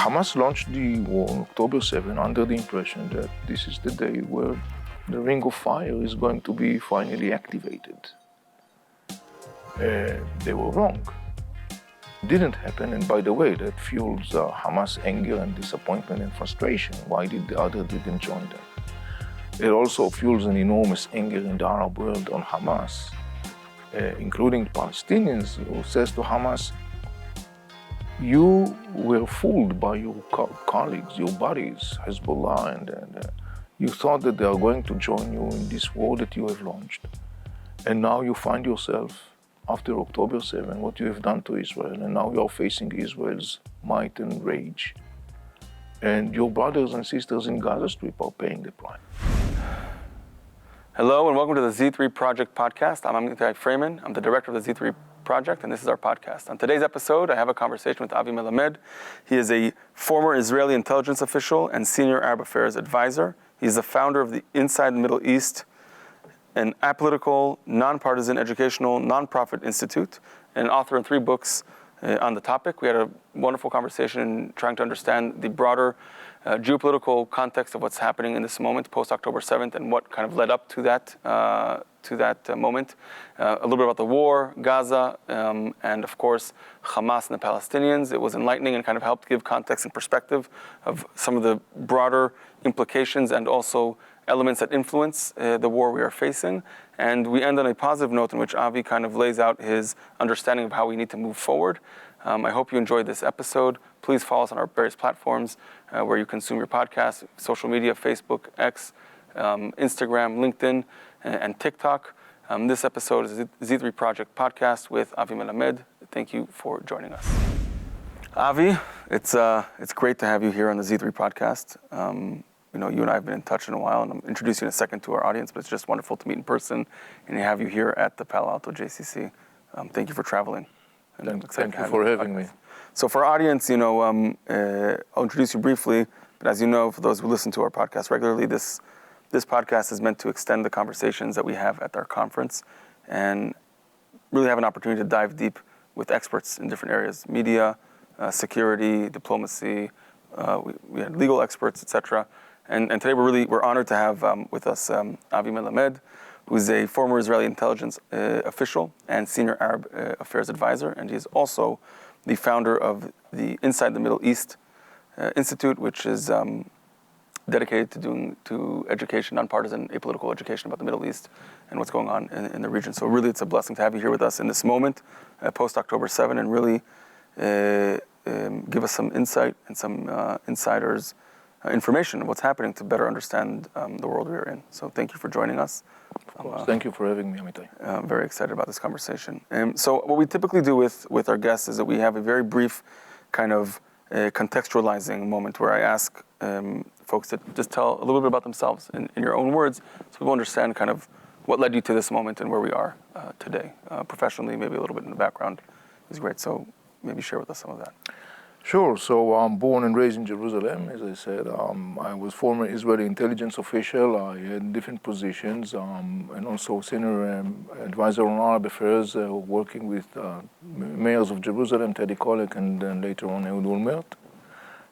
Hamas launched the war on October 7 under the impression that this is the day where the ring of fire is going to be finally activated. They were wrong. It didn't happen, and by the way, that fuels Hamas anger and disappointment and frustration. Why did the other didn't join them? It also fuels an enormous anger in the Arab world on Hamas, including Palestinians, who says to Hamas, you were fooled by your colleagues, your buddies, Hezbollah, and you thought that they are going to join you in this war that you have launched. And now you find yourself, after October 7, what you have done to Israel, and now you are facing Israel's might and rage. And your brothers and sisters in Gaza Strip are paying the price. Hello and welcome to the Z3 Project podcast. I'm Amitai Fraiman. I'm the director of the Z3 Project, and this is our podcast. On today's episode, I have a conversation with Avi Melamed. He is a former Israeli intelligence official and senior Arab affairs advisor. He's the founder of the Inside the Middle East, an apolitical, nonpartisan educational nonprofit institute, and author of 3 books on the topic. We had a wonderful conversation trying to understand the broader geopolitical context of what's happening in this moment, post-October 7th, and what kind of led up to that moment. A little bit about the war, Gaza, and of course, Hamas and the Palestinians. It was enlightening and kind of helped give context and perspective of some of the broader implications and also elements that influence the war we are facing. And we end on a positive note in which Avi kind of lays out his understanding of how we need to move forward. I hope you enjoyed this episode. Please follow us on our various platforms where you consume your podcasts, social media, Facebook, X, Instagram, LinkedIn, and TikTok. This episode is a Z3 Project podcast with Avi Melamed. Thank you for joining us. Avi, it's great to have you here on the Z3 podcast. You know, you and I have been in touch in a while, and I'm introducing you in a second to our audience, but it's just wonderful to meet in person and to have you here at the Palo Alto JCC. Thank you for traveling. Thank you for having me. So for our audience, you know, I'll introduce you briefly, but as you know, for those who listen to our podcast regularly, this podcast is meant to extend the conversations that we have at our conference and really have an opportunity to dive deep with experts in different areas, media, security, diplomacy, we had legal experts, etc. And today we're honored to have with us Avi Melamed, who's a former Israeli intelligence official and senior Arab affairs advisor, and he is also the founder of the Inside the Middle East Institute, which is dedicated to education, nonpartisan, apolitical education about the Middle East and what's going on in the region. So really, it's a blessing to have you here with us in this moment, post-October 7, and really give us some insight and some insiders' information of what's happening to better understand the world we're in. So thank you for joining us. Of course. Thank you for having me, Amitai. I'm very excited about this conversation. So what we typically do with our guests is that we have a very brief kind of contextualizing moment where I ask folks to just tell a little bit about themselves in your own words so people understand kind of what led you to this moment and where we are today. Professionally, maybe a little bit in the background is great. So maybe share with us some of that. Sure. So I'm born and raised in Jerusalem, as I said. I was former Israeli intelligence official. I had different positions and also senior advisor on Arab affairs, working with mayors of Jerusalem, Teddy Kollek, and then later on Ehud Olmert.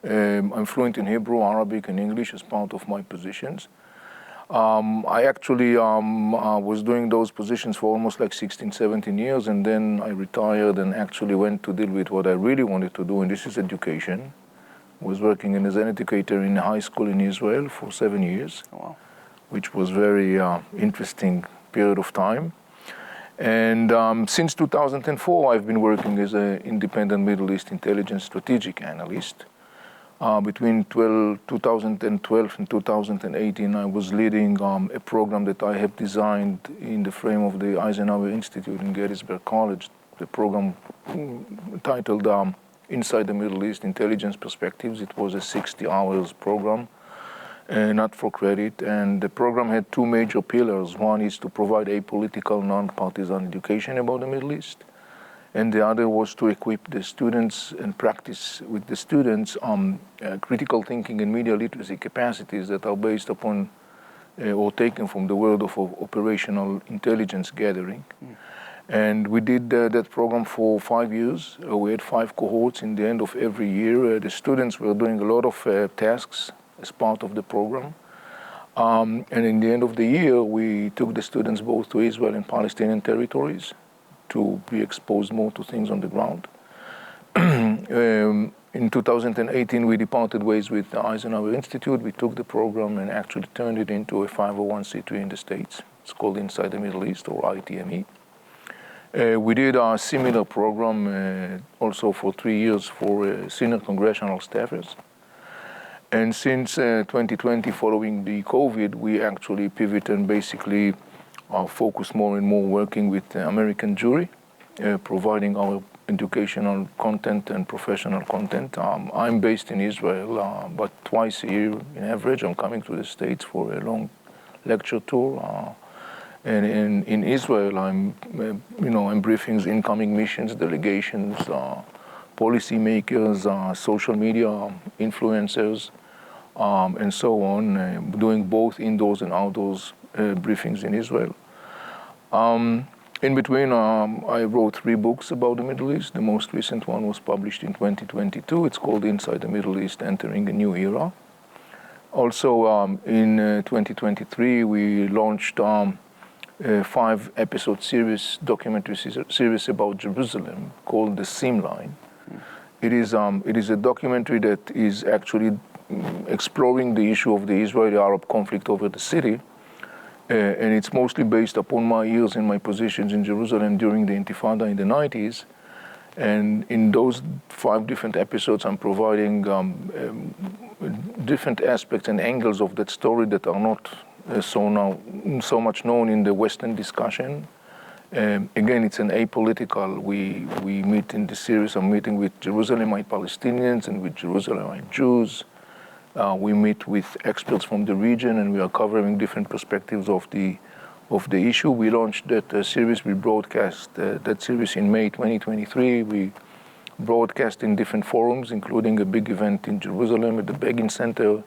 I'm fluent in Hebrew, Arabic, and English as part of my positions. I actually was doing those positions for almost like 16, 17 years, and then I retired and actually went to deal with what I really wanted to do, and this is education. I was working as an educator in a high school in Israel for 7 years, which was very interesting period of time. And since 2004, I've been working as an independent Middle East intelligence strategic analyst. Between 2012 and 2018, I was leading a program that I have designed in the frame of the Eisenhower Institute in Gettysburg College, the program titled Inside the Middle East Intelligence Perspectives. It was a 60 hours program, not for credit, and the program had 2 major pillars. One is to provide apolitical, non-partisan education about the Middle East, and the other was to equip the students and practice with the students critical thinking and media literacy capacities that are based upon or taken from the world of operational intelligence gathering. And we did that program for 5 years. We had 5 cohorts in the end of every year. The students were doing a lot of tasks as part of the program. And in the end of the year, we took the students both to Israel and Palestinian territories to be exposed more to things on the ground. In 2018, we departed ways with the Eisenhower Institute. We took the program and actually turned it into a 501c3 in the States. It's called Inside the Middle East, or ITME. We did a similar program also for 3 years for senior congressional staffers. And since 2020, following the COVID, we actually pivoted and basically focused more and more working with the American jury, providing our educational content and professional content. I'm based in Israel, but twice a year, in average, I'm coming to the States for a long lecture tour. And in Israel, I'm briefing incoming missions, delegations, policymakers, social media influencers, and so on, doing both indoors and outdoors briefings in Israel. In between, I wrote 3 books about the Middle East. The most recent one was published in 2022. It's called Inside the Middle East, Entering a New Era. Also, in 2023, we launched a 5-episode series, documentary series about Jerusalem called The Seam Line. It is a documentary that is actually exploring the issue of the Israeli-Arab conflict over the city. And it's mostly based upon my years and my positions in Jerusalem during the Intifada in the 90s. And in those 5 different episodes, I'm providing different aspects and angles of that story that are not so much known in the Western discussion. Again, it's an apolitical. We meet in the series. I'm meeting with Jerusalemite Palestinians and with Jerusalemite Jews. We meet with experts from the region, and we are covering different perspectives of the issue. We launched that series. We broadcast that series in May 2023. We broadcast in different forums, including a big event in Jerusalem at the Begin Center.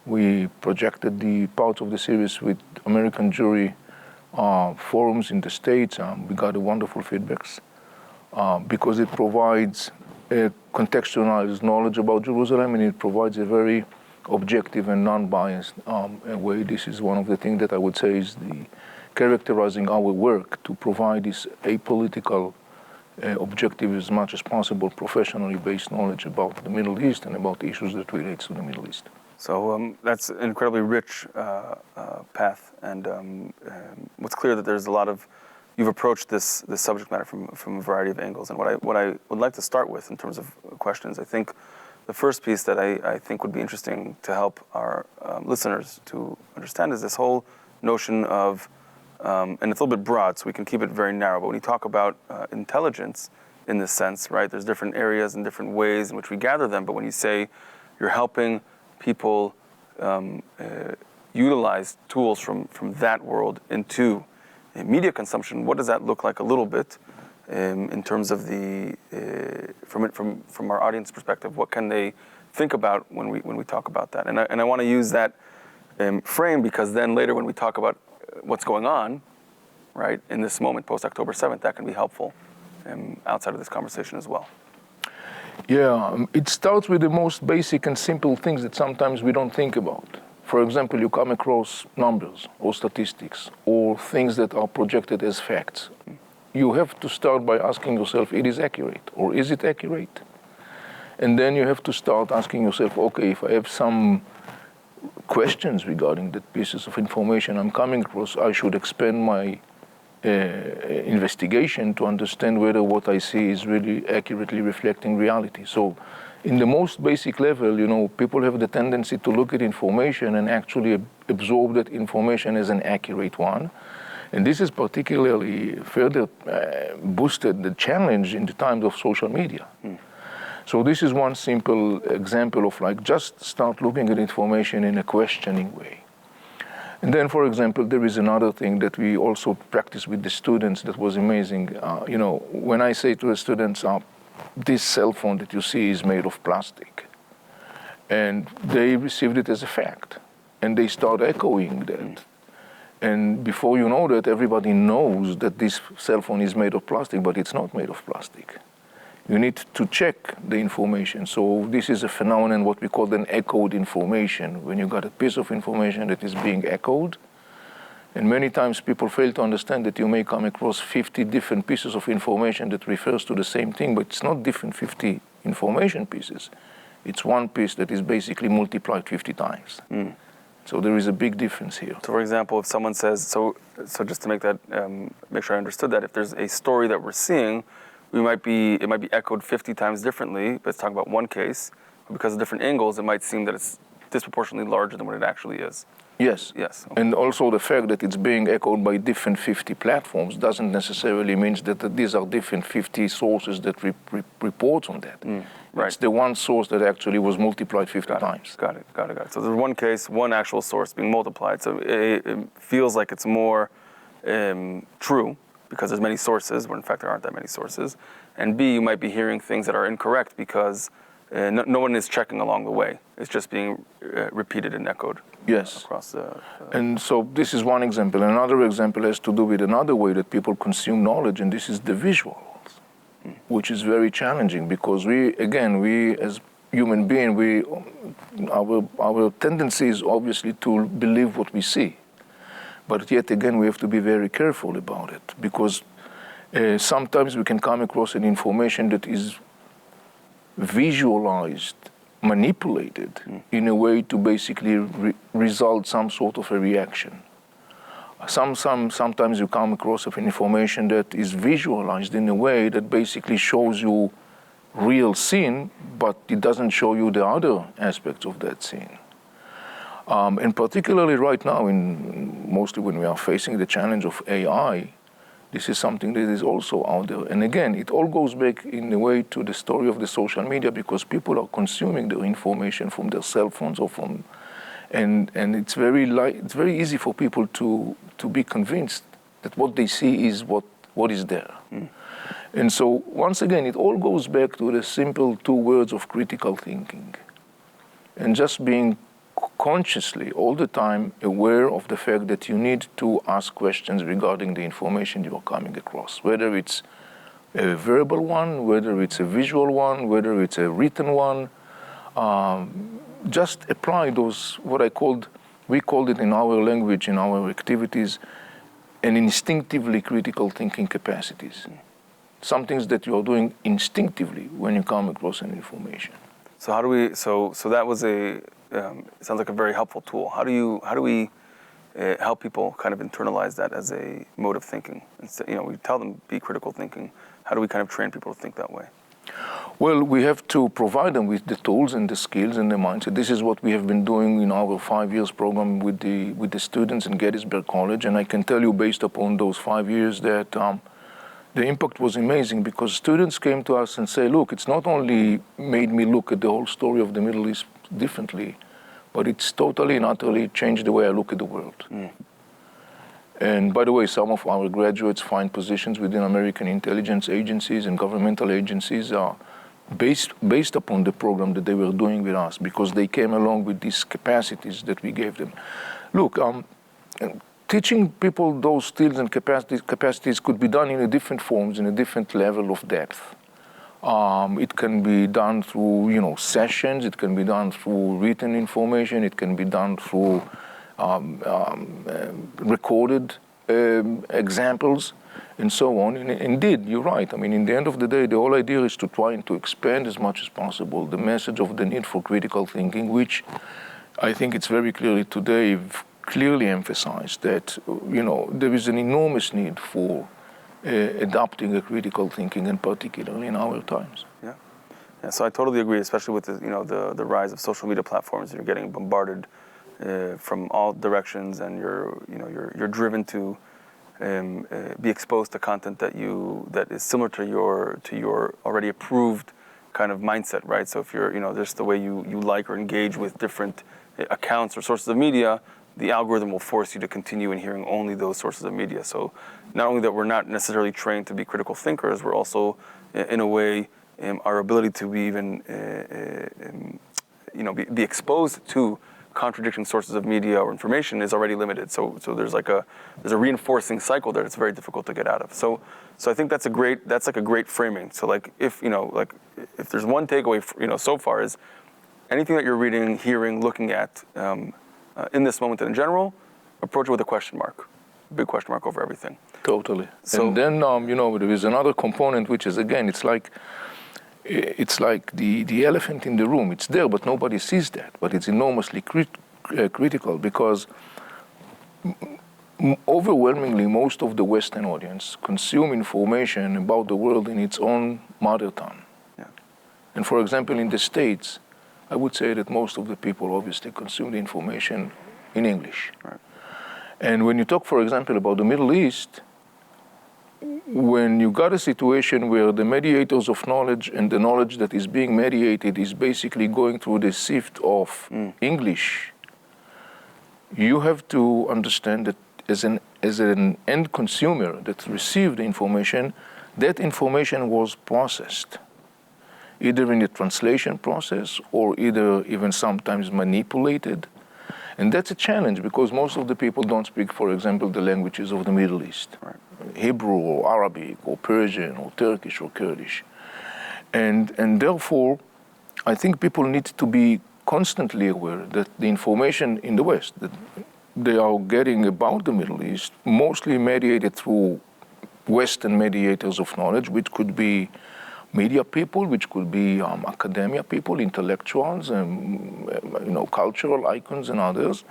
We projected the parts of the series with American jury forums in the States. We got wonderful feedbacks because it provides a contextualized knowledge about Jerusalem, and it provides a very objective and non-biased way. This is one of the things that I would say is the characterizing our work, to provide this apolitical, objective as much as possible, professionally based knowledge about the Middle East and about the issues that relate to the Middle East. So that's an incredibly rich path, and what's clear that there's a lot of, you've approached this subject matter from a variety of angles. And what I would like to start with in terms of questions, I think the first piece that I think would be interesting to help our listeners to understand is this whole notion of, and it's a little bit broad, so we can keep it very narrow, but when you talk about intelligence in this sense, right, there's different areas and different ways in which we gather them, but when you say you're helping people utilize tools from that world into media consumption, what does that look like a little bit in terms of the from our audience perspective? What can they think about when we talk about that? And I want to use that frame, because then later when we talk about what's going on, right, in this moment post October 7th, that can be helpful outside of this conversation as well. Yeah, it starts with the most basic and simple things that sometimes we don't think about. For example, you come across numbers or statistics or things that are projected as facts. You have to start by asking yourself, it is accurate, or is it accurate? And then you have to start asking yourself, okay, if I have some questions regarding the pieces of information I'm coming across, I should expand my investigation to understand whether what I see is really accurately reflecting reality. So in the most basic level, people have the tendency to look at information and actually absorb that information as an accurate one. And this is particularly further boosted the challenge in the times of social media. So this is one simple example of just start looking at information in a questioning way. And then, for example, there is another thing that we also practice with the students that was amazing. When I say to the students, this cell phone that you see is made of plastic, and they received it as a fact, and they start echoing that. And before you know that, everybody knows that this cell phone is made of plastic, but it's not made of plastic. You need to check the information. So this is a phenomenon, what we call an echoed information, when you got a piece of information that is being echoed. And many times people fail to understand that you may come across 50 different pieces of information that refers to the same thing, but it's not different 50 information pieces. It's one piece that is basically multiplied 50 times. So there is a big difference here. So for example, if someone says, so just to make that, make sure I understood that, if there's a story that we're seeing, it might be echoed 50 times differently, but it's talking about one case, but because of different angles, it might seem that it's disproportionately larger than what it actually is. Yes. Yes. Okay. And also the fact that it's being echoed by different 50 platforms doesn't necessarily mean that these are different 50 sources that report on that. Right. It's the one source that actually was multiplied 50 times. Got it. So there's one case, one actual source being multiplied. So it feels like it's more true because there's many sources, when in fact there aren't that many sources. And B, you might be hearing things that are incorrect because no one is checking along the way. It's just being repeated and echoed. Yes. Across the. And so this is one example. Another example has to do with another way that people consume knowledge, and this is the visuals, which is very challenging because we as human beings, our tendency is obviously to believe what we see. But yet again, we have to be very careful about it because sometimes we can come across an information that is visualized, manipulated in a way to basically result some sort of a reaction. Sometimes you come across an information that is visualized in a way that basically shows you real scene, but it doesn't show you the other aspects of that scene. And particularly right now, mostly when we are facing the challenge of AI, this is something that is also out there. And again, it all goes back in a way to the story of the social media because people are consuming their information from their cell phones or from, and it's very easy for people to be convinced that what they see is what is there. And so once again, it all goes back to the simple two words of critical thinking and just being consciously all the time aware of the fact that you need to ask questions regarding the information you are coming across, whether it's a verbal one, whether it's a visual one, whether it's a written one. Just apply those, we called it in our language, in our activities, an instinctively critical thinking capacities. Some things that you are doing instinctively when you come across an information. So how do we? So that was sounds like a very helpful tool. How do we help people kind of internalize that as a mode of thinking? Instead, we tell them be critical thinking. How do we kind of train people to think that way? Well, we have to provide them with the tools and the skills and the mindset. This is what we have been doing in our 5 years program with the students in Gettysburg College, and I can tell you based upon those 5 years that the impact was amazing because students came to us and say, look, it's not only made me look at the whole story of the Middle East differently, but it's totally and utterly changed the way I look at the world. And by the way, some of our graduates find positions within American intelligence agencies and governmental agencies based upon the program that they were doing with us because they came along with these capacities that we gave them. Look, teaching people those skills and capacities could be done in a different forms, in a different level of depth. It can be done through, sessions. It can be done through written information. It can be done through recorded examples, and so on. And indeed, you're right. I mean, in the end of the day, the whole idea is to try and to expand as much as possible the message of the need for critical thinking, which I think it's very clearly emphasized that, there is an enormous need for adopting a critical thinking, and particularly in our times. Yeah. So I totally agree, especially with the rise of social media platforms. You're getting bombarded from all directions, and you're driven to be exposed to content that is similar to your already approved kind of mindset, right? So if you're just the way you like or engage with different accounts or sources of media, the algorithm will force you to continue in hearing only those sources of media. So not only that we're not necessarily trained to be critical thinkers, we're also, in a way, our ability to be even, be exposed to contradicting sources of media or information is already limited. So there's a reinforcing cycle there that's very difficult to get out of. So I think that's like a great framing. So like if there's one takeaway so far is anything that you're reading, hearing, looking at in this moment and in general, approach it with a question mark, a big question mark over everything. Totally. So, and then there is another component which is, again, it's like the elephant in the room. It's there, but nobody sees that. But it's enormously critical because overwhelmingly most of the Western audience consume information about the world in its own mother tongue. Yeah. And for example, in the States, I would say that most of the people obviously consume the information in English. Right. And when you talk, for example, about the Middle East, when you got a situation where the mediators of knowledge and the knowledge that is being mediated is basically going through the sift of English, you have to understand that as an end consumer that received the information, that information was processed, either in the translation process or either even sometimes manipulated. And that's a challenge because most of the people don't speak, for example, the languages of the Middle East. Right. Hebrew or Arabic or Persian or Turkish or Kurdish. And therefore, I think people need to be constantly aware that the information in the West that they are getting about the Middle East, mostly mediated through Western mediators of knowledge, which could be media people, which could be academia people, intellectuals, and cultural icons and others.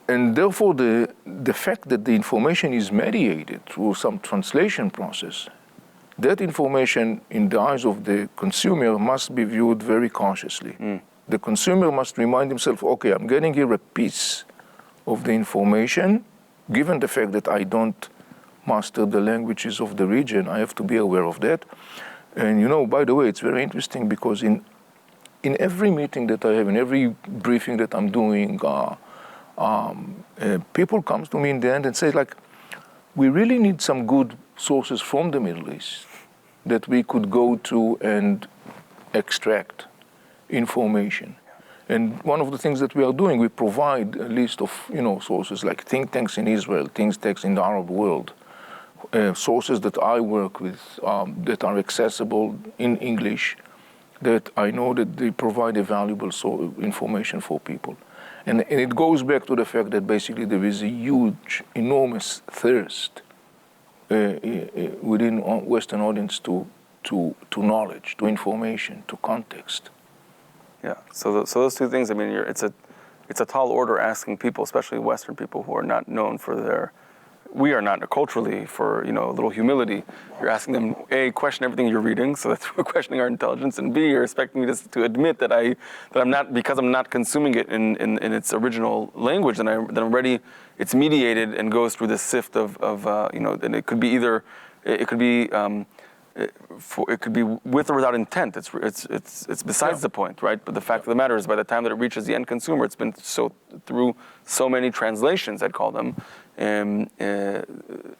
And therefore, the fact that the information is mediated through some translation process, that information in the eyes of the consumer must be viewed very cautiously. The consumer must remind himself, okay, I'm getting here a piece of the information. Given the fact that I don't master the languages of the region, I have to be aware of that. And by the way, it's very interesting because in every meeting that I have, in every briefing that I'm doing, people come to me in the end and say, like, we really need some good sources from the Middle East that we could go to and extract information. And one of the things that we are doing, we provide a list of sources like think tanks in Israel, think tanks in the Arab world, sources that I work with that are accessible in English, that I know that they provide a valuable information for people. And it goes back to the fact that basically there is a huge, enormous thirst within Western audience to knowledge, to information, to context. Yeah. So those two things. I mean, it's a tall order asking people, especially Western people, who are not known for their. We are not culturally for a little humility. You're asking them A, question everything you're reading, so that's we're questioning our intelligence, and B, you're expecting me to admit that I'm not, because I'm not consuming it in its original language, that I'm already it's mediated and goes through this sift of and it could be either it could be with or without intent. It's besides the point, right? But the fact of the matter is, by the time that it reaches the end consumer, it's been through so many translations, I'd call them.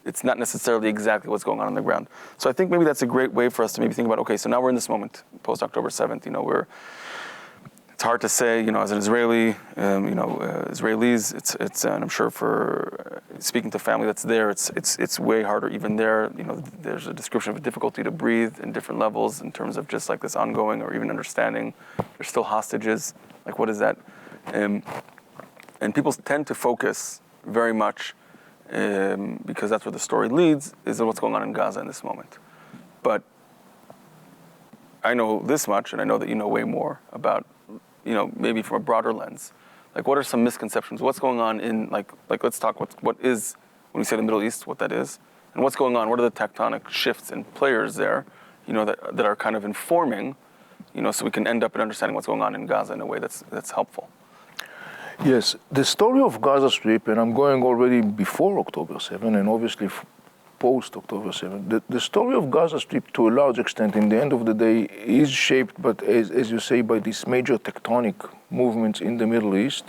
It's not necessarily exactly what's going on the ground. So I think maybe that's a great way for us to maybe think about, okay, so now we're in this moment, post October 7th, it's hard to say, as an Israeli, Israelis, it's and I'm sure for speaking to family that's there, it's way harder even there. There's a description of a difficulty to breathe in different levels in terms of just like this ongoing or even understanding. There's still hostages. Like, what is that? And people tend to focus very much, because that's where the story leads, is what's going on in Gaza in this moment. But I know this much, and I know that you know way more about, maybe from a broader lens. Like, what are some misconceptions? What's going on in, like let's talk what is, when we say the Middle East, what that is, and what's going on, what are the tectonic shifts and players there, that are kind of informing, so we can end up in understanding what's going on in Gaza in a way that's helpful. Yes, the story of Gaza Strip, and I'm going already before October 7 and obviously post October 7, the story of Gaza Strip to a large extent in the end of the day is shaped, but as you say, by these major tectonic movements in the Middle East,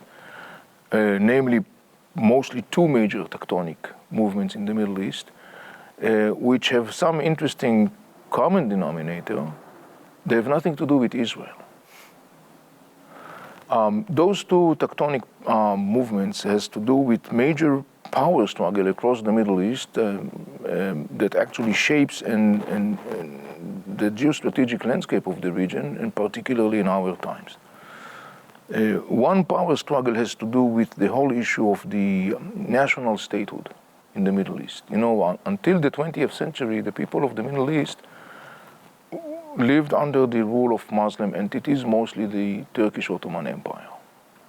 namely mostly two major tectonic movements in the Middle East, which have some interesting common denominator. They have nothing to do with Israel. Those two tectonic movements has to do with major power struggle across the Middle East that actually shapes and the geostrategic landscape of the region, and particularly in our times. One power struggle has to do with the whole issue of the national statehood in the Middle East. You know, until the 20th century, the people of the Middle East lived under the rule of Muslim entities, mostly the Turkish Ottoman Empire.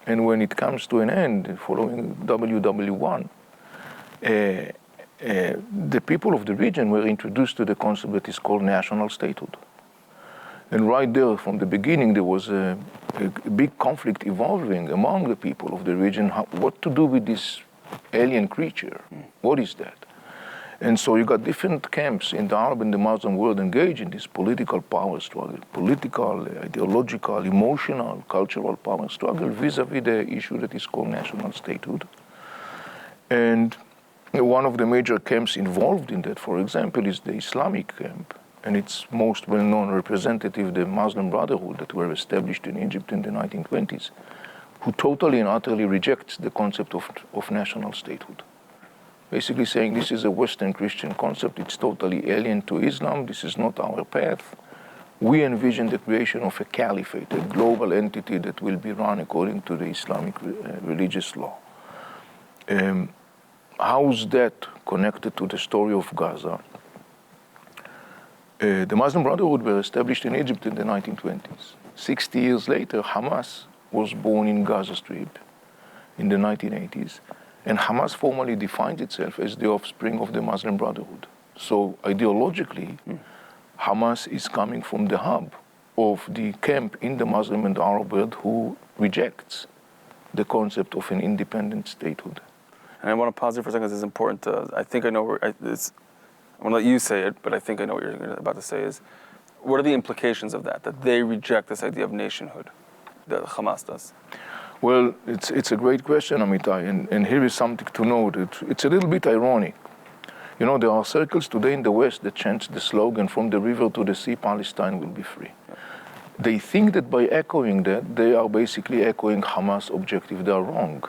And when it comes to an end, following WW1, the people of the region were introduced to the concept that is called national statehood. And right there, from the beginning, there was a big conflict evolving among the people of the region, what to do with this alien creature. What is that? And so you got different camps in the Arab and the Muslim world engaged in this political power struggle, political, ideological, emotional, cultural power struggle vis-a-vis the issue that is called national statehood. And one of the major camps involved in that, for example, is the Islamic camp. And its most well-known representative, the Muslim Brotherhood, that were established in Egypt in the 1920s, who totally and utterly rejects the concept of national statehood. Basically saying this is a Western Christian concept, it's totally alien to Islam, this is not our path. We envision the creation of a caliphate, a global entity that will be run according to the Islamic religious law. How's that connected to the story of Gaza? The Muslim Brotherhood were established in Egypt in the 1920s. 60 years later, Hamas was born in Gaza Strip in the 1980s. And Hamas formally defines itself as the offspring of the Muslim Brotherhood. So ideologically, Hamas is coming from the hub of the camp in the Muslim and Arab world who rejects the concept of an independent statehood. And I want to pause here for a second. This is important. I think I know where I'm going to let you say it, but I think I know what you're about to say is, what are the implications of that they reject this idea of nationhood, that Hamas does? Well, it's a great question, Amitai, and here is something to note. It's a little bit ironic. You know, there are circles today in the West that chant the slogan, from the river to the sea, Palestine will be free. Yeah. They think that by echoing that, they are basically echoing Hamas' objective. They are wrong.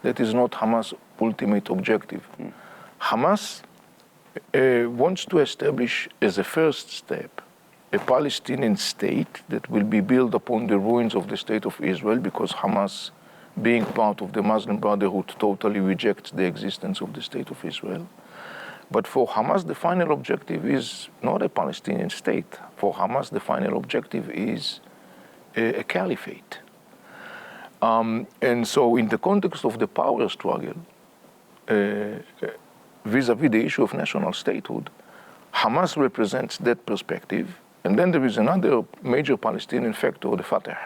That is not Hamas' ultimate objective. Hamas wants to establish as a first step a Palestinian state that will be built upon the ruins of the state of Israel, because Hamas, being part of the Muslim Brotherhood, totally rejects the existence of the state of Israel. But for Hamas, the final objective is not a Palestinian state. For Hamas, the final objective is a caliphate. And so in the context of the power struggle, vis-a-vis the issue of national statehood, Hamas represents that perspective. And then there is another major Palestinian factor, the Fatah,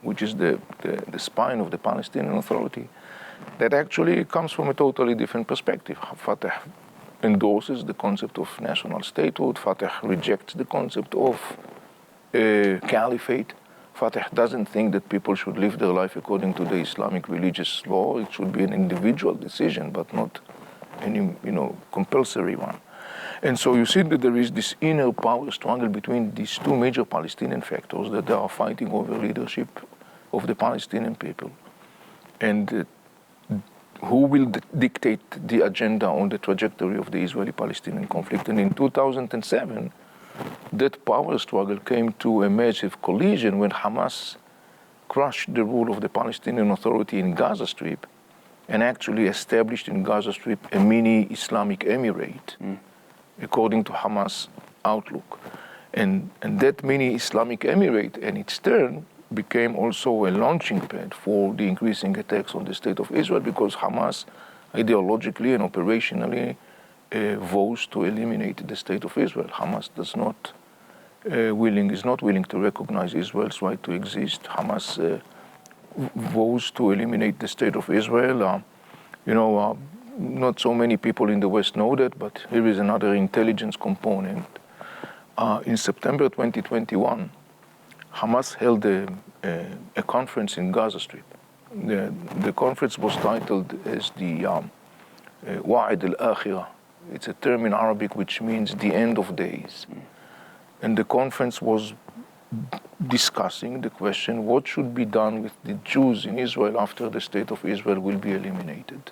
which is the spine of the Palestinian Authority, that actually comes from a totally different perspective. Fatah endorses the concept of national statehood. Fatah rejects the concept of caliphate. Fatah doesn't think that people should live their life according to the Islamic religious law. It should be an individual decision, but not any, compulsory one. And so you see that there is this inner power struggle between these two major Palestinian factors, that they are fighting over leadership of the Palestinian people. And who will dictate the agenda on the trajectory of the Israeli-Palestinian conflict. And in 2007, that power struggle came to a massive collision when Hamas crushed the rule of the Palestinian Authority in Gaza Strip and actually established in Gaza Strip a mini Islamic emirate, according to Hamas' outlook. And that mini Islamic emirate, in its turn, became also a launching pad for the increasing attacks on the state of Israel, because Hamas ideologically and operationally vows to eliminate the state of Israel. Hamas is not willing to recognize Israel's right to exist. Hamas vows to eliminate the state of Israel. Not so many people in the West know that, but here is another intelligence component. In September 2021, Hamas held a conference in Gaza Strip. The conference was titled as the Wa'id al-Akhirah. It's a term in Arabic which means the end of days. And the conference was discussing the question, what should be done with the Jews in Israel after the state of Israel will be eliminated.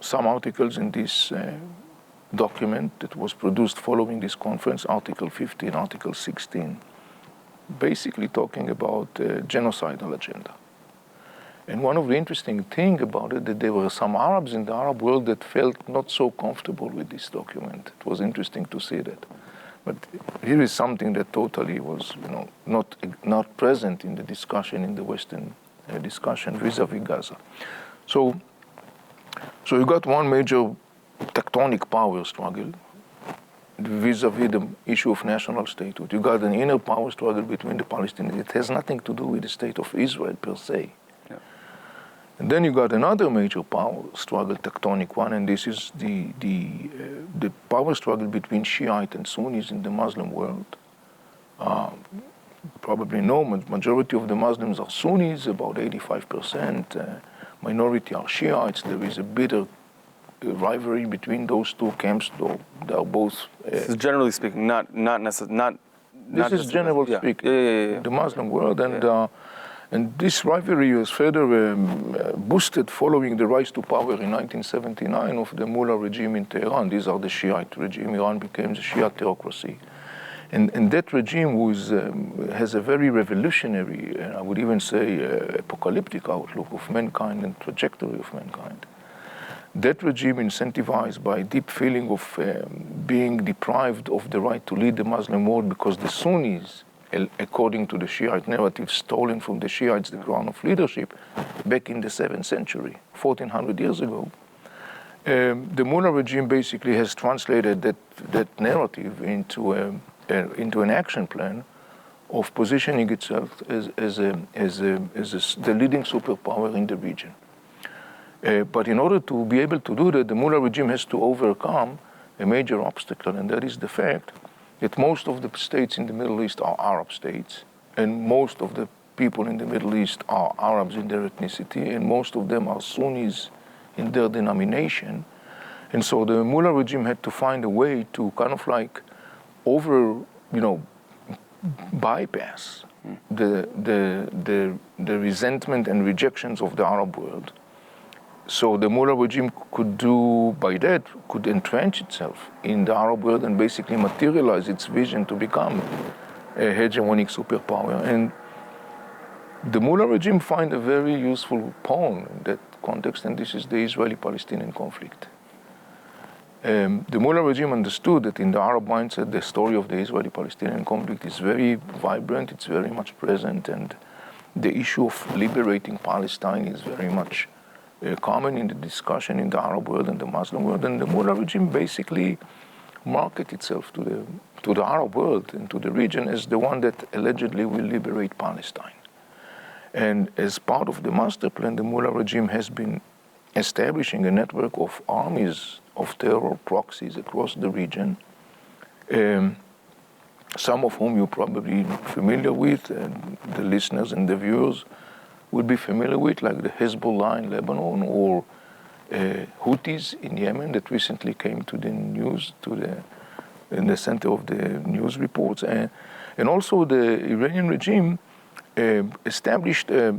Some articles in this document that was produced following this conference, Article 15, Article 16, basically talking about a genocidal agenda. And one of the interesting things about it, that there were some Arabs in the Arab world that felt not so comfortable with this document. It was interesting to see that. But here is something that totally was, not present in the discussion, in the Western discussion vis-a-vis Gaza. So you got one major tectonic power struggle vis-a-vis the issue of national statehood. You got an inner power struggle between the Palestinians. It has nothing to do with the state of Israel per se. Yeah. And then you got another major power struggle, tectonic one, and this is the power struggle between Shiite and Sunnis in the Muslim world. Probably know, majority of the Muslims are Sunnis, about 85%. Minority are Shiites. There is a bitter rivalry between those two camps, though they are both. This is generally speaking, not necessarily. This is generally speaking. Yeah. The Muslim world, and this rivalry was further boosted following the rise to power in 1979 of the Mullah regime in Tehran. These are the Shiite regime. Iran became the Shia theocracy. And that regime has a very revolutionary, I would even say, apocalyptic outlook of mankind and trajectory of mankind. That regime incentivized by a deep feeling of being deprived of the right to lead the Muslim world because the Sunnis, according to the Shiite narrative, stolen from the Shiites the crown of leadership back in the 7th century, 1400 years ago. The Mullah regime basically has translated that narrative into an action plan of positioning itself as the leading superpower in the region. But in order to be able to do that, the Mullah regime has to overcome a major obstacle, and that is the fact that most of the states in the Middle East are Arab states, and most of the people in the Middle East are Arabs in their ethnicity, and most of them are Sunnis in their denomination. And so the Mullah regime had to find a way to kind of like bypass the resentment and rejections of the Arab world. So the Mullah regime could entrench itself in the Arab world and basically materialize its vision to become a hegemonic superpower. And the Mullah regime find a very useful pawn in that context, and this is the Israeli-Palestinian conflict. The Mullah regime understood that in the Arab mindset, the story of the Israeli-Palestinian conflict is very vibrant, it's very much present, and the issue of liberating Palestine is very much common in the discussion in the Arab world and the Muslim world. And the Mullah regime basically market itself to the Arab world and to the region as the one that allegedly will liberate Palestine. And as part of the master plan, the Mullah regime has been establishing a network of armies of terror proxies across the region, some of whom you're probably familiar with, and the listeners and the viewers would be familiar with, like the Hezbollah in Lebanon or Houthis in Yemen that recently came to the news, in the center of the news reports. And also the Iranian regime established a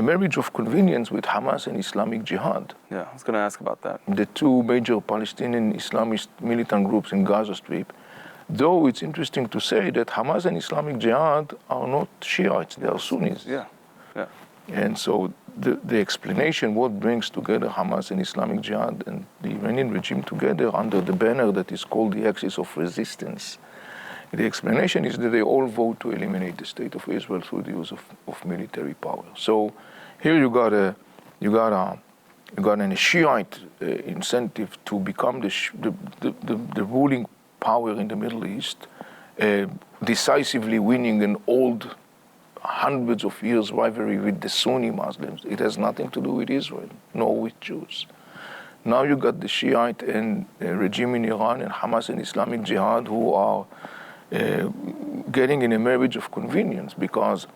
marriage of convenience with Hamas and Islamic Jihad. Yeah, I was going to ask about that. The two major Palestinian Islamist militant groups in Gaza Strip. Though it's interesting to say that Hamas and Islamic Jihad are not Shiites, they are Sunnis. Yeah. And so the explanation, what brings together Hamas and Islamic Jihad and the Iranian regime together under the banner that is called the Axis of Resistance, the explanation is that they all vote to eliminate the state of Israel through the use of military power. So here you got an Shiite incentive to become the ruling power in the Middle East, decisively winning an old hundreds of years rivalry with the Sunni Muslims. It has nothing to do with Israel, nor with Jews. Now you got the Shiite and regime in Iran and Hamas and Islamic Jihad who are getting in a marriage of convenience, because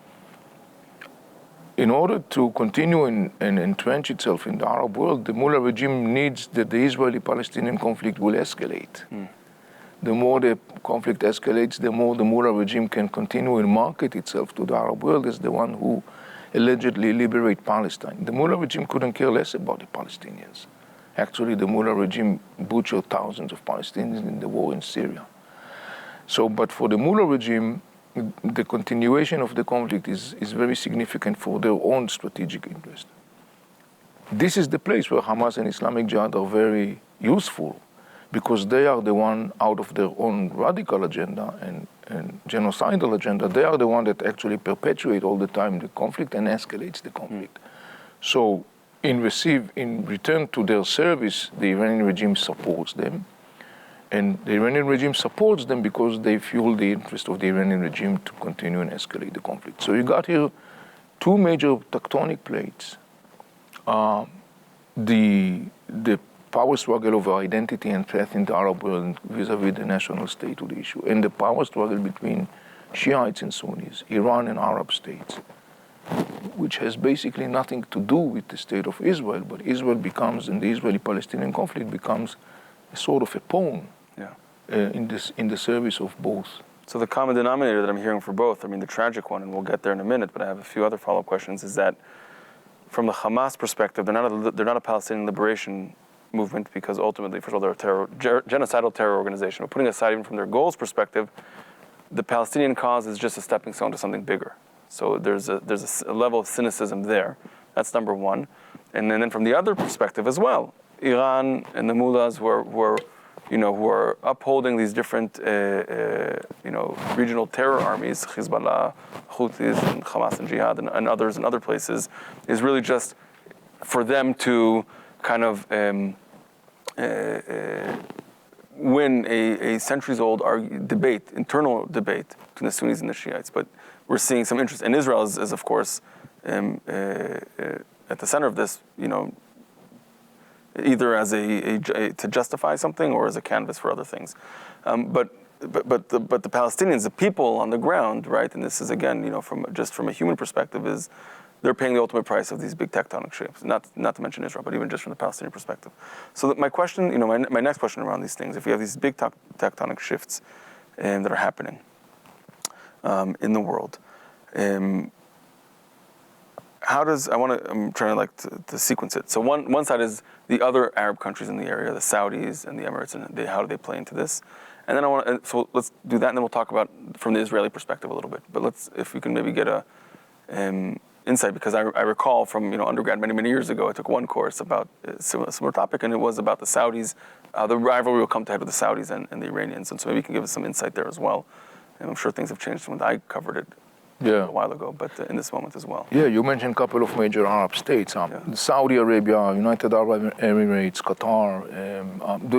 in order to continue and entrench itself in the Arab world, the Mullah regime needs that the Israeli-Palestinian conflict will escalate. The more the conflict escalates, the more the mullah regime can continue and market itself to the Arab world as the one who allegedly liberate Palestine. The mullah regime couldn't care less about the Palestinians. Actually, the mullah regime butchered thousands of Palestinians in the war in Syria. So, but for the mullah regime, the continuation of the conflict is very significant for their own strategic interest. This is the place where Hamas and Islamic Jihad are very useful, because they are the one, out of their own radical agenda and genocidal agenda, they are the one that actually perpetuate all the time the conflict and escalates the conflict. So in return to their service, the Iranian regime supports them. And the Iranian regime supports them because they fuel the interest of the Iranian regime to continue and escalate the conflict. So you got here two major tectonic plates. The power struggle over identity and faith in the Arab world vis-a-vis the national state of the issue, and the power struggle between Shiites and Sunnis, Iran and Arab states, which has basically nothing to do with the state of Israel, but Israel becomes, and the Israeli-Palestinian conflict becomes a sort of a pawn in the service of both. So the common denominator that I'm hearing for both, I mean the tragic one, and we'll get there in a minute, but I have a few other follow-up questions, is that from the Hamas perspective, they're not a Palestinian liberation movement, because ultimately, first of all, they're a genocidal terror organization. But putting aside even from their goals perspective, the Palestinian cause is just a stepping stone to something bigger. So there's a level of cynicism there. That's number one. And then from the other perspective as well, Iran and the mullahs who are upholding these different regional terror armies, Hezbollah, Houthis, and Hamas and Jihad, and others in other places, is really just for them to kind of win a centuries-old internal debate between the Sunnis and the Shiites. But we're seeing some interest, and Israel is of course at the center of this, either as to justify something or as a canvas for other things. But the Palestinians, the people on the ground, right? And this is again, from a human perspective, is they're paying the ultimate price of these big tectonic shifts. Not to mention Israel, but even just from the Palestinian perspective. So my question, my next question around these things: if we have these big tectonic shifts that are happening in the world, I'm trying to sequence it. So one side is the other Arab countries in the area, the Saudis and the Emirates, and how do they play into this? And then so let's do that, and then we'll talk about from the Israeli perspective a little bit. But if we can maybe get a insight, because I recall from undergrad many years ago, I took one course about a similar topic, and it was about the Saudis. The rivalry will come to head with the Saudis and the Iranians, and so maybe you can give us some insight there as well. And I'm sure things have changed when I covered it a while ago, but in this moment as well. Yeah, you mentioned a couple of major Arab states, Saudi Arabia, United Arab Emirates, Qatar.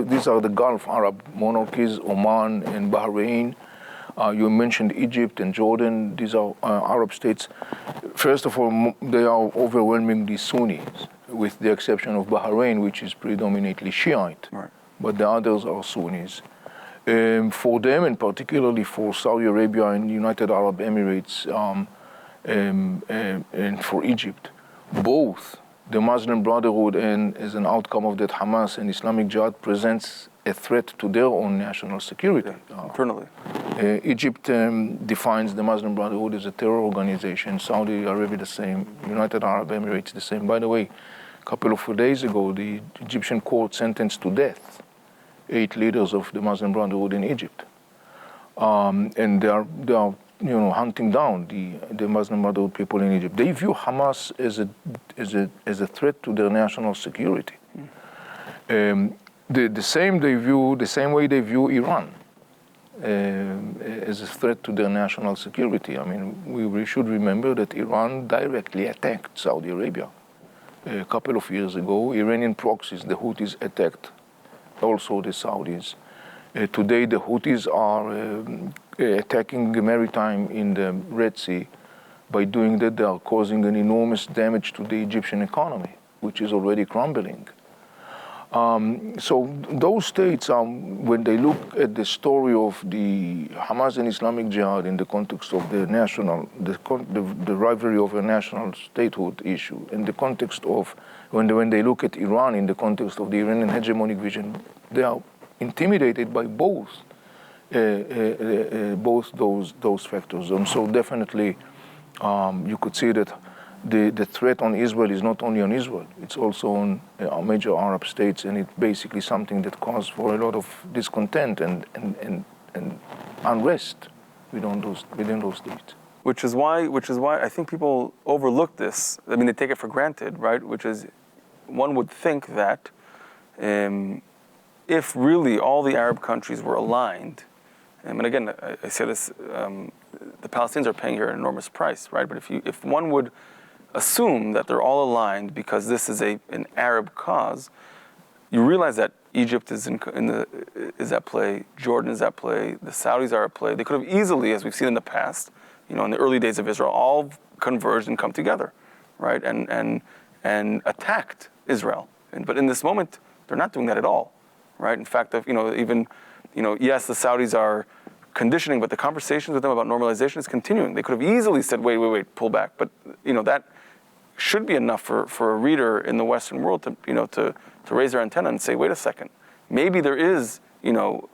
These are the Gulf Arab monarchies, Oman and Bahrain. You mentioned Egypt and Jordan. These are Arab states. First of all, they are overwhelmingly Sunnis, with the exception of Bahrain, which is predominantly Shiite. Right. But the others are Sunnis. For them, and particularly for Saudi Arabia and United Arab Emirates, and for Egypt, both the Muslim Brotherhood and as an outcome of that, Hamas and Islamic Jihad presents a threat to their own national security. Internally. Egypt defines the Muslim Brotherhood as a terror organization, Saudi Arabia the same, United Arab Emirates the same. By the way, a couple of days ago, the Egyptian court sentenced to death 8 leaders of the Muslim Brotherhood in Egypt, and they are hunting down the Muslim Brotherhood people in Egypt. They view Hamas as a threat to their national security. The same way they view Iran as a threat to their national security. I mean, we should remember that Iran directly attacked Saudi Arabia a couple of years ago. Iranian proxies, the Houthis, attacked also the Saudis. Today, the Houthis are attacking the maritime in the Red Sea. By doing that, they are causing an enormous damage to the Egyptian economy, which is already crumbling. So those states, when they look at the story of the Hamas and Islamic Jihad in the context of the rivalry of a national statehood issue, in the context of when they look at Iran in the context of the Iranian hegemonic vision, they are intimidated by both both those factors. And so definitely you could see that the threat on Israel is not only on Israel, it's also on major Arab states, and it's basically something that caused for a lot of discontent and unrest within those states. Which is why I think people overlook this. I mean, they take it for granted, right? Which is, one would think that if really all the Arab countries were aligned, and again, I say this, the Palestinians are paying here an enormous price, right? But if one would assume that they're all aligned because this is an Arab cause, you realize that Egypt is is at play, Jordan is at play, the Saudis are at play. They could have easily, as we've seen in the past, in the early days of Israel, all converged and come together, right? And attacked Israel. But in this moment, they're not doing that at all, right? In fact, yes, the Saudis are conditioning, but the conversations with them about normalization is continuing. They could have easily said, wait, pull back. But that should be enough for a reader in the Western world to raise their antenna and say, wait a second, maybe there is, or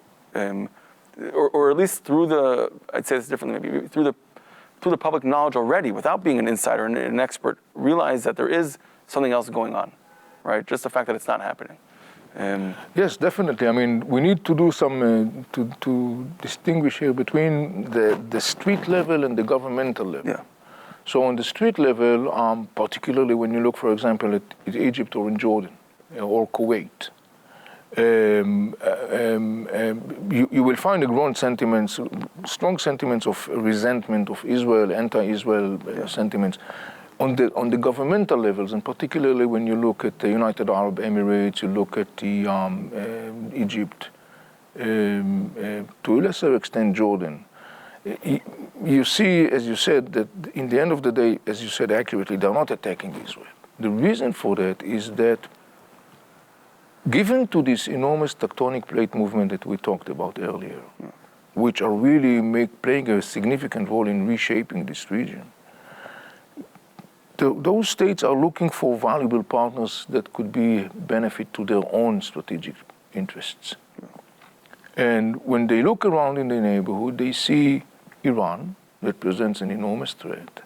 at least through I'd say this differently, maybe through the public knowledge already, without being an insider and an expert, realize that there is something else going on, right? Just the fact that it's not happening. Yes, definitely. I mean, we need to do some to distinguish here between the street level and the governmental level. Yeah. So on the street level, particularly when you look, for example, at Egypt or in Jordan or Kuwait, you will find strong sentiments of resentment of Israel, anti-Israel sentiments. On the governmental levels, and particularly when you look at the United Arab Emirates, you look at Egypt, to a lesser extent Jordan, you see, as you said, that in the end of the day, as you said accurately, they're not attacking Israel. The reason for that is that given to this enormous tectonic plate movement that we talked about earlier, which are really playing a significant role in reshaping this region, those states are looking for valuable partners that could be benefit to their own strategic interests. And when they look around in the neighborhood, they see Iran, that presents an enormous threat.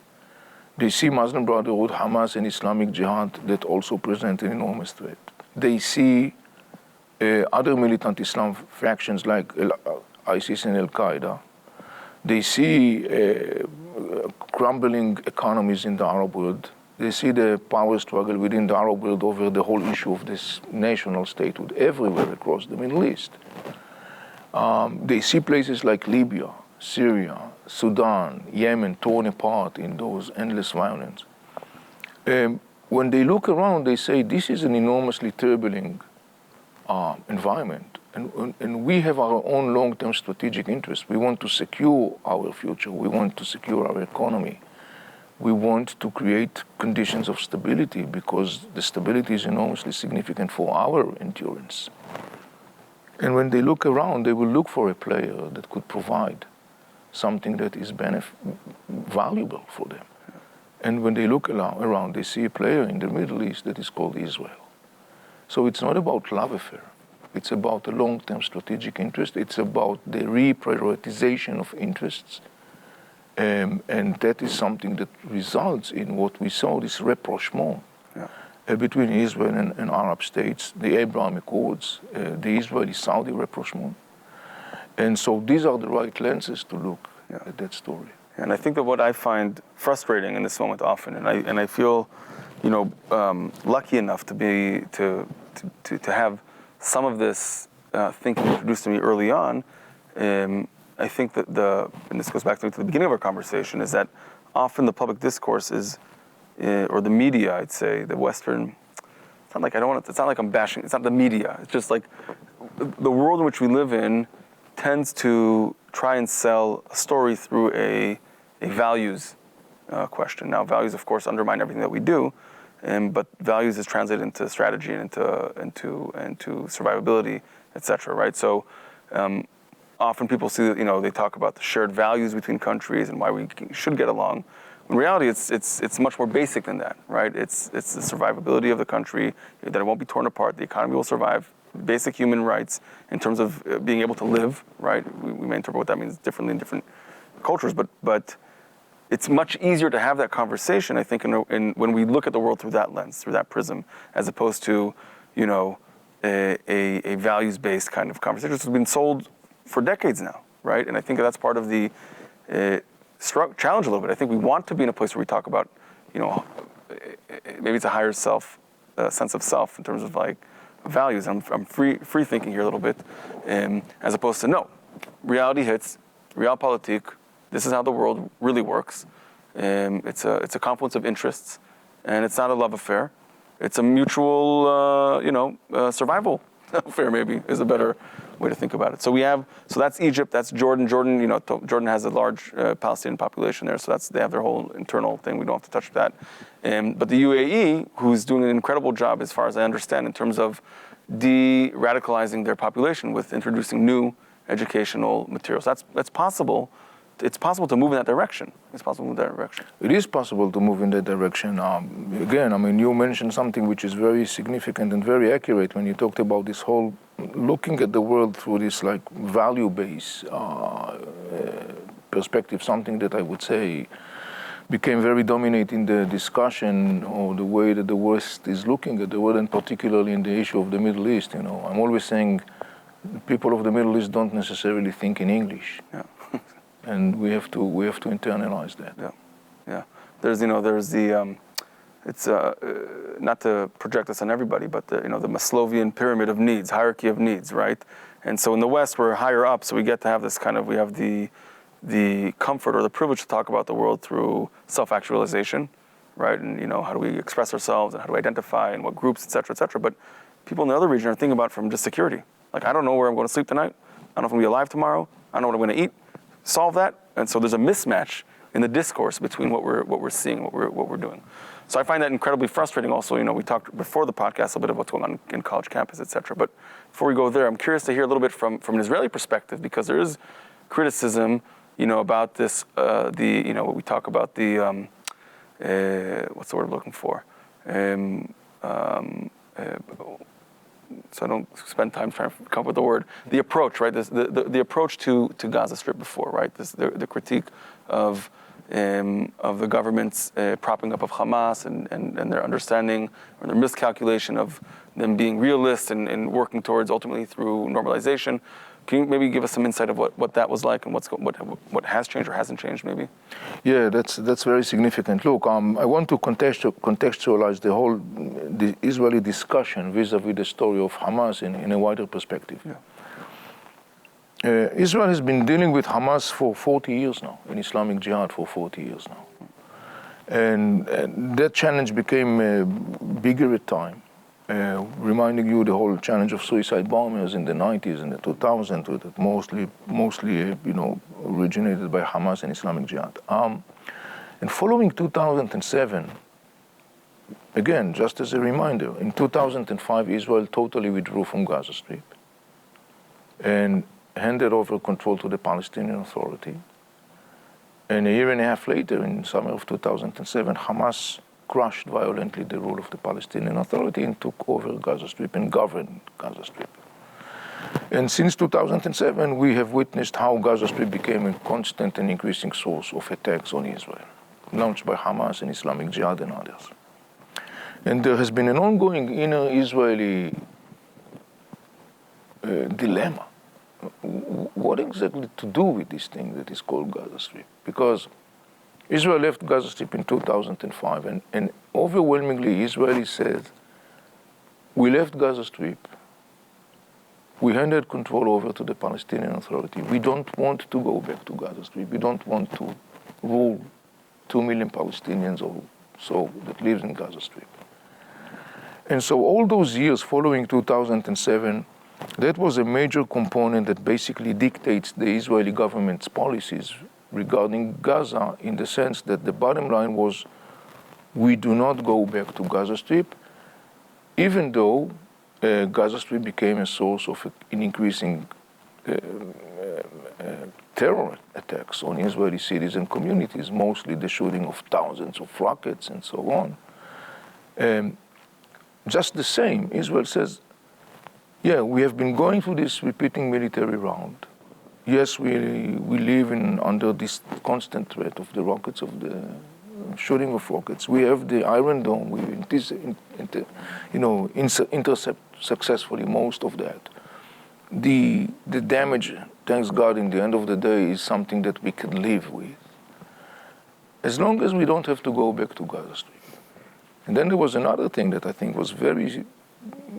They see Muslim Brotherhood, Hamas, and Islamic Jihad, that also present an enormous threat. They see other militant Islam factions like ISIS and Al-Qaeda. They see crumbling economies in the Arab world. They see the power struggle within the Arab world over the whole issue of this national statehood everywhere across the Middle East. They see places like Libya, Syria, Sudan, Yemen torn apart in those endless violence. When they look around, they say this is an enormously turbulent environment. And we have our own long-term strategic interests. We want to secure our future. We want to secure our economy. We want to create conditions of stability because the stability is enormously significant for our endurance. And when they look around, they will look for a player that could provide something that is valuable for them. And when they look around, they see a player in the Middle East that is called Israel. So it's not about love affair. It's about a long-term strategic interest. It's about the reprioritization of interests. And that is something that results in what we saw, this rapprochement between Israel and Arab states, the Abraham Accords, the Israeli-Saudi rapprochement. And so these are the right lenses to look at that story. And I think that what I find frustrating in this moment often, and I feel, lucky enough to have some of this thinking introduced to me early on. I think that and this goes back to the beginning of our conversation, is that often the public discourse is, or the media, I'd say, the Western. It's not like I'm bashing. It's not the media. It's just like the world in which we live in tends to try and sell a story through a values question. Now, values, of course, undermine everything that we do, but values is translated into strategy and into survivability, etc. Right? So often people see that they talk about the shared values between countries and why we should get along. In reality, it's much more basic than that, right? It's the survivability of the country, that it won't be torn apart, the economy will survive, basic human rights in terms of being able to live, right? We may interpret what that means differently in different cultures, but it's much easier to have that conversation, I think, when we look at the world through that lens, through that prism, as opposed to, a values-based kind of conversation. It's been sold for decades now, right? And I think that's part of the challenge a little bit. I think we want to be in a place where we talk about, maybe it's a higher self, sense of self in terms of like values. I'm free thinking here a little bit, as opposed to no, reality hits, realpolitik. This is how the world really works. It's a confluence of interests, and it's not a love affair. It's a mutual, survival affair. Maybe is a better way to think about it. So that's Egypt, that's Jordan. Jordan has a large Palestinian population there, so they have their whole internal thing. We don't have to touch that. But the UAE, who's doing an incredible job, as far as I understand, in terms of de-radicalizing their population with introducing new educational materials. That's possible. It's possible to move in that direction. It is possible to move in that direction. Again, you mentioned something which is very significant and very accurate when you talked about this whole looking at the world through this like value-based perspective, something that I would say became very dominant in the discussion or the way that the West is looking at the world, and particularly in the issue of the Middle East. I'm always saying people of the Middle East don't necessarily think in English. Yeah. And we have to internalize that. Yeah. There's the it's not to project this on everybody, but the Maslowian pyramid of needs, hierarchy of needs, right? And so in the West we're higher up, so we get to have this we have the comfort or the privilege to talk about the world through self-actualization, right? And how do we express ourselves and how do we identify and what groups, et cetera, but people in the other region are thinking about from just security. Like, I don't know where I'm going to sleep tonight. I don't know if I'm going to be alive tomorrow. I don't know what I'm going to eat. Solve that, and so there's a mismatch in the discourse between what we're seeing, what we're doing. So I find that incredibly frustrating. Also, we talked before the podcast a little bit about what's going on in college campus, et cetera. But before we go there, I'm curious to hear a little bit from an Israeli perspective, because there is criticism, about this. What we talk about the what's the word I'm looking for? So I don't spend time trying to come up with the word. The approach, right? The approach to Gaza Strip before, right? The critique of the government's propping up of Hamas and their understanding or their miscalculation of them being realists and working towards ultimately through normalization. Can you maybe give us some insight of what that was like and what has changed or hasn't changed, maybe? Yeah, that's very significant. Look, I want to contextualize the Israeli discussion vis-a-vis the story of Hamas in a wider perspective. Yeah. Israel has been dealing with Hamas for 40 years now, in Islamic Jihad for 40 years now. And that challenge became bigger at time. Reminding you the whole challenge of suicide bombers in the 90s and the 2000s, that mostly originated by Hamas and Islamic Jihad. And following 2007, again, just as a reminder, in 2005, Israel totally withdrew from Gaza Strip and handed over control to the Palestinian Authority. And a year and a half later, in summer of 2007, Hamas crushed violently the rule of the Palestinian Authority and took over Gaza Strip and governed Gaza Strip. And since 2007, we have witnessed how Gaza Strip became a constant and increasing source of attacks on Israel, launched by Hamas and Islamic Jihad and others. And there has been an ongoing inner Israeli dilemma. What exactly to do with this thing that is called Gaza Strip? Because Israel left Gaza Strip in 2005, and overwhelmingly Israelis said, we left Gaza Strip, we handed control over to the Palestinian Authority. We don't want to go back to Gaza Strip. We don't want to rule 2 million Palestinians or so that lives in Gaza Strip. And so all those years following 2007, that was a major component that basically dictates the Israeli government's policies regarding Gaza, in the sense that the bottom line was, we do not go back to Gaza Strip, even though Gaza Strip became a source of an increasing terror attacks on Israeli cities and communities, mostly the shooting of thousands of rockets and so on. Just the same, Israel says, Yeah, we have been going through this repeating military round. Yes, we live under this constant threat of the rockets, of the shooting of rockets. We have the Iron Dome. We intercept successfully most of that. The damage, thanks God, in the end of the day, is something that we can live with, as long as we don't have to go back to Gaza Strip. And then there was another thing that I think was very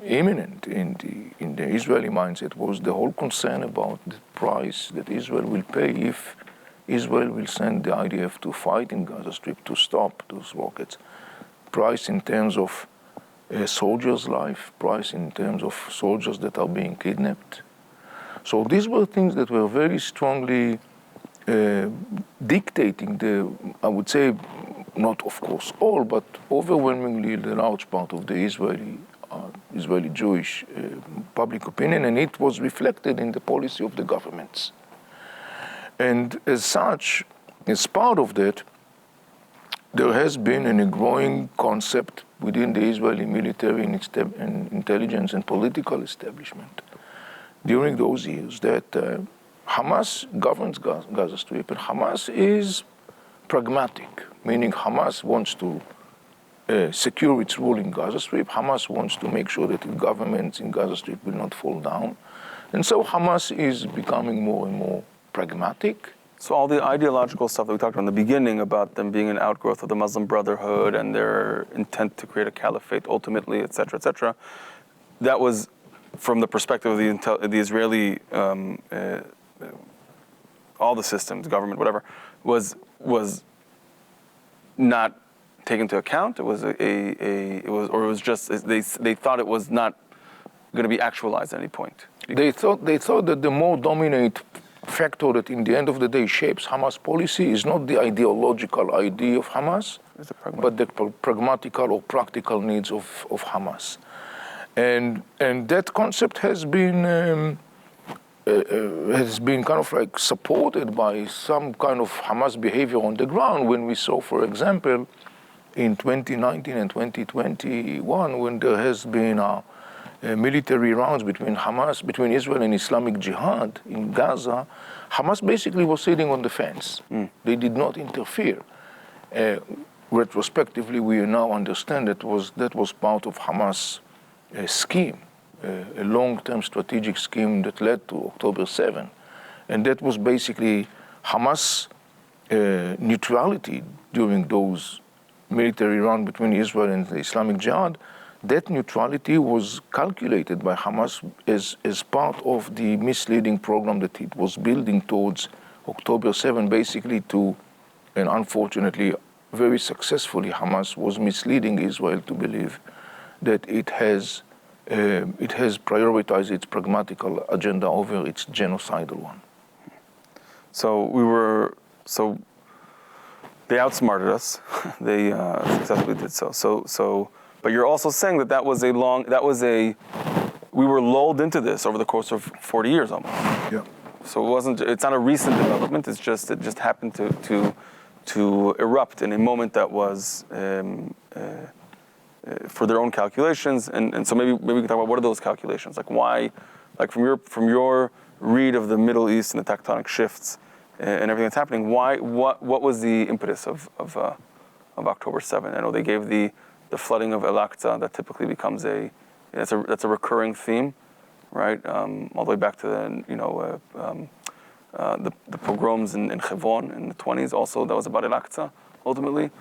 imminent in the Israeli mindset, was the whole concern about the price that Israel will pay if Israel will send the IDF to fight in Gaza Strip to stop those rockets. Price in terms of a soldier's life, price in terms of soldiers that are being kidnapped. So these were things that were very strongly dictating I would say, not of course all, but overwhelmingly the large part of the Israeli Jewish public opinion, and it was reflected in the policy of the governments. And as such, as part of that, there has been a growing concept within the Israeli military and intelligence and political establishment during those years that Hamas governs Gaza Strip, and Hamas is pragmatic, meaning Hamas wants to secure its rule in Gaza Strip. Hamas wants to make sure that the governments in Gaza Strip will not fall down. And so Hamas is becoming more and more pragmatic. So all the ideological stuff that we talked about in the beginning about them being an outgrowth of the Muslim Brotherhood and their intent to create a caliphate ultimately, et cetera, that was from the perspective of the Israeli, all the systems, government, whatever, was not taken into account. It was just they thought it was not going to be actualized at any point. They thought that the more dominant factor that in the end of the day shapes Hamas policy is not the ideological idea of Hamas, but the pragmatical or practical needs of Hamas. And that concept has been kind of like supported by some kind of Hamas behavior on the ground when we saw, for example, in 2019 and 2021, when there has been military rounds between Israel and Islamic Jihad in Gaza. Hamas basically was sitting on the fence. They did not interfere. Retrospectively, we now understand that was part of Hamas' scheme, a long-term strategic scheme that led to October 7. And that was basically Hamas' neutrality during those military rounds between Israel and the Islamic Jihad. That neutrality was calculated by Hamas as part of the misleading program that it was building towards October 7, basically and unfortunately, very successfully, Hamas was misleading Israel to believe that it has prioritized its pragmatical agenda over its genocidal one. So they outsmarted us. They successfully did so. But you're also saying that we were lulled into this over the course of 40 years almost. Yeah. So it's not a recent development. It just happened to erupt in a moment that was for their own calculations. And so maybe we can talk about what are those calculations? Like why, like from your read of the Middle East and the tectonic shifts and everything that's happening, what was the impetus of October 7? I know they gave the flooding of Al-Aqsa, that typically becomes that's a recurring theme, right? All the way back to the pogroms in Hebron in the 20s. Also, that was about Al-Aqsa ultimately.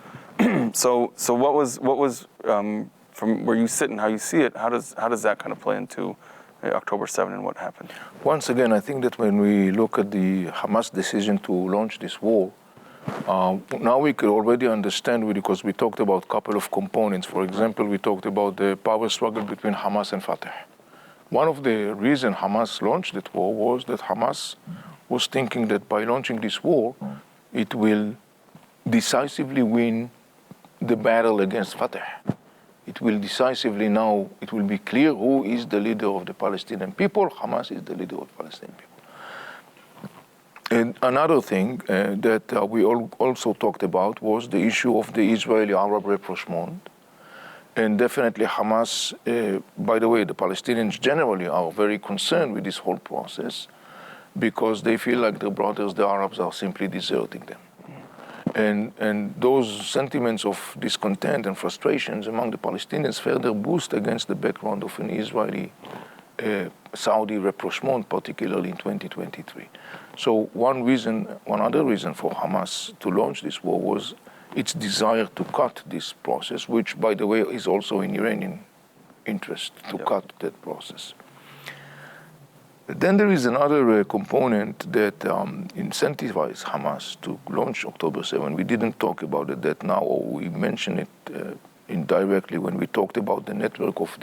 So what was from where you sit and how you see it? How does that kind of play into October 7 and what happened? Once again, I think that when we look at the Hamas decision to launch this war, now we could already understand, because we talked about a couple of components. For example, we talked about the power struggle between Hamas and Fatah. One of the reasons Hamas launched that war was that Hamas was thinking that by launching this war, it will decisively win the battle against Fatah. It will decisively now, it will be clear who is the leader of the Palestinian people. Hamas is the leader of the Palestinian people. And another thing that we also talked about was the issue of the Israeli-Arab rapprochement. And definitely Hamas, by the way, the Palestinians generally are very concerned with this whole process because they feel like their brothers, the Arabs, are simply deserting them. And those sentiments of discontent and frustrations among the Palestinians further boost against the background of an Israeli Saudi rapprochement, particularly in 2023. So one other reason for Hamas to launch this war was its desire to cut this process, which, by the way, is also in Iranian interest to cut that process. Then there is another component that incentivized Hamas to launch October 7. We didn't talk about it that now, or we mentioned it indirectly when we talked about the network of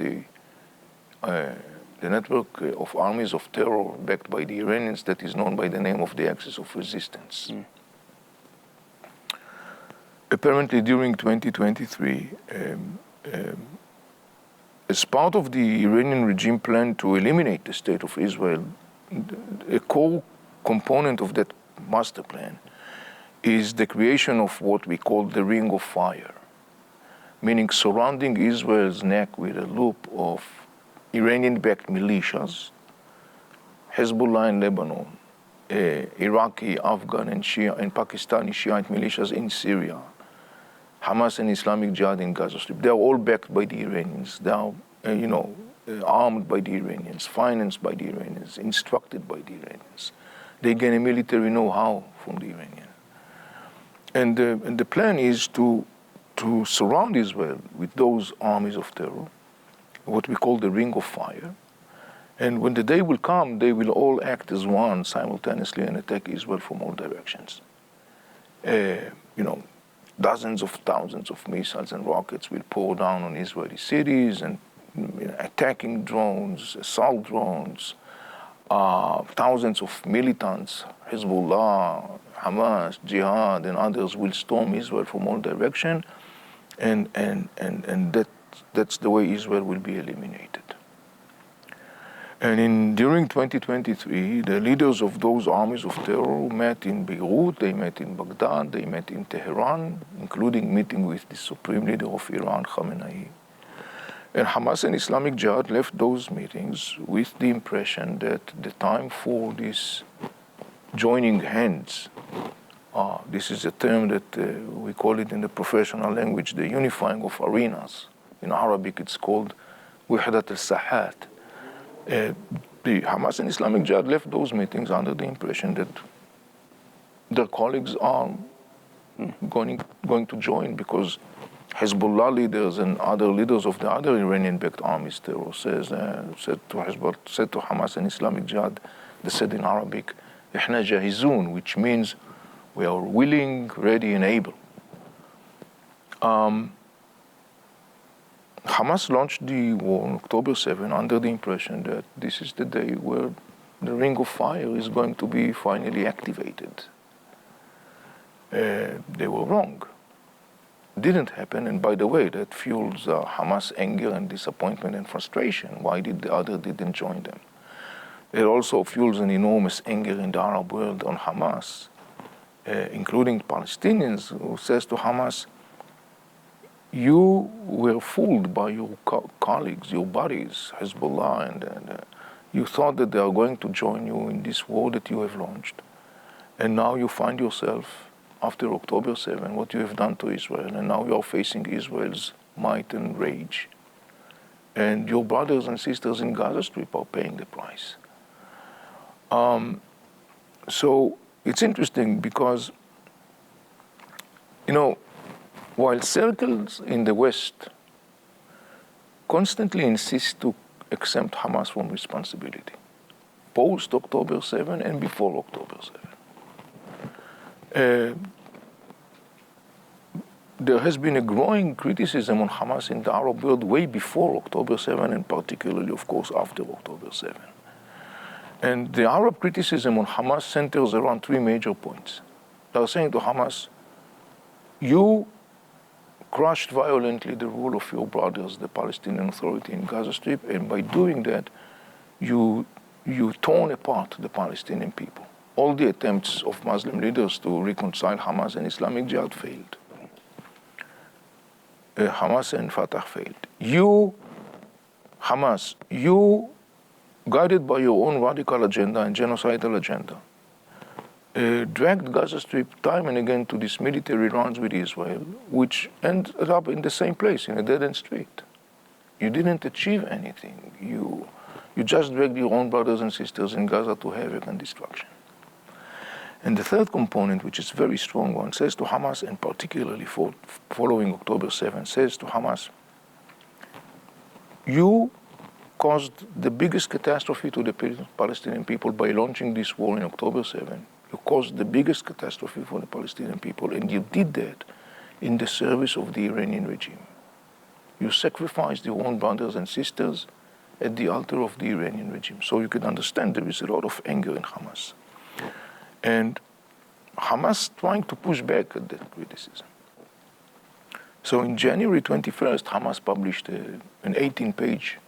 of armies of terror backed by the Iranians that is known by the name of the Axis of Resistance. Apparently during 2023, as part of the Iranian regime plan to eliminate the state of Israel, a core component of that master plan is the creation of what we call the Ring of Fire, meaning surrounding Israel's neck with a loop of Iranian-backed militias, Hezbollah in Lebanon, Iraqi, Afghan, and Pakistani Shiite militias in Syria, Hamas and Islamic Jihad in Gaza Strip. They are all backed by the Iranians. They are, armed by the Iranians, financed by the Iranians, instructed by the Iranians. They gain a military know-how from the Iranians. And the plan is to surround Israel with those armies of terror, what we call the Ring of Fire. And when the day will come, they will all act as one simultaneously and attack Israel from all directions. Dozens of thousands of missiles and rockets will pour down on Israeli cities, and attacking drones, assault drones, thousands of militants, Hezbollah, Hamas, Jihad, and others will storm Israel from all directions, and that's the way Israel will be eliminated. And during 2023, the leaders of those armies of terror met in Beirut, they met in Baghdad, they met in Tehran, including meeting with the supreme leader of Iran, Khamenei. And Hamas and Islamic Jihad left those meetings with the impression that the time for this joining hands, this is a term that we call it in the professional language, the unifying of arenas. In Arabic, it's called Wahdat al-Sahat. The Hamas and Islamic Jihad left those meetings under the impression that their colleagues are going to join, because Hezbollah leaders and other leaders of the other Iranian-backed armies terror said to Hamas and Islamic Jihad, they said in Arabic, "Ihna jahizun," which means we are willing, ready, and able. Hamas launched the war on October 7 under the impression that this is the day where the Ring of Fire is going to be finally activated. They were wrong. It didn't happen, and by the way, that fuels Hamas' anger and disappointment and frustration. Why did the other didn't join them? It also fuels an enormous anger in the Arab world on Hamas, including Palestinians, who says to Hamas, you were fooled by your colleagues, your buddies, Hezbollah, and you thought that they are going to join you in this war that you have launched. And now you find yourself, after October 7, what you have done to Israel, and now you are facing Israel's might and rage. And your brothers and sisters in Gaza Strip are paying the price. So it's interesting because, while circles in the West constantly insist to exempt Hamas from responsibility, post October 7 and before October 7, there has been a growing criticism on Hamas in the Arab world way before October 7, and particularly, of course, after October 7. And the Arab criticism on Hamas centers around three major points. They are saying to Hamas, you crushed violently the rule of your brothers, the Palestinian Authority in Gaza Strip, and by doing that, you torn apart the Palestinian people. All the attempts of Muslim leaders to reconcile Hamas and Islamic Jihad failed. Hamas and Fatah failed. You, Hamas, you, guided by your own radical agenda and genocidal agenda, dragged Gaza Strip time and again to these military rounds with Israel, which ended up in the same place, in a dead-end street. You didn't achieve anything. You just dragged your own brothers and sisters in Gaza to havoc and destruction. And the third component, which is a very strong one, says to Hamas, and particularly following October 7, says to Hamas, you caused the biggest catastrophe to the Palestinian people by launching this war in October 7. You caused the biggest catastrophe for the Palestinian people, and you did that in the service of the Iranian regime. You sacrificed your own brothers and sisters at the altar of the Iranian regime. So you can understand there is a lot of anger in Hamas. And Hamas trying to push back at that criticism. So in January 21st, Hamas published an 18-page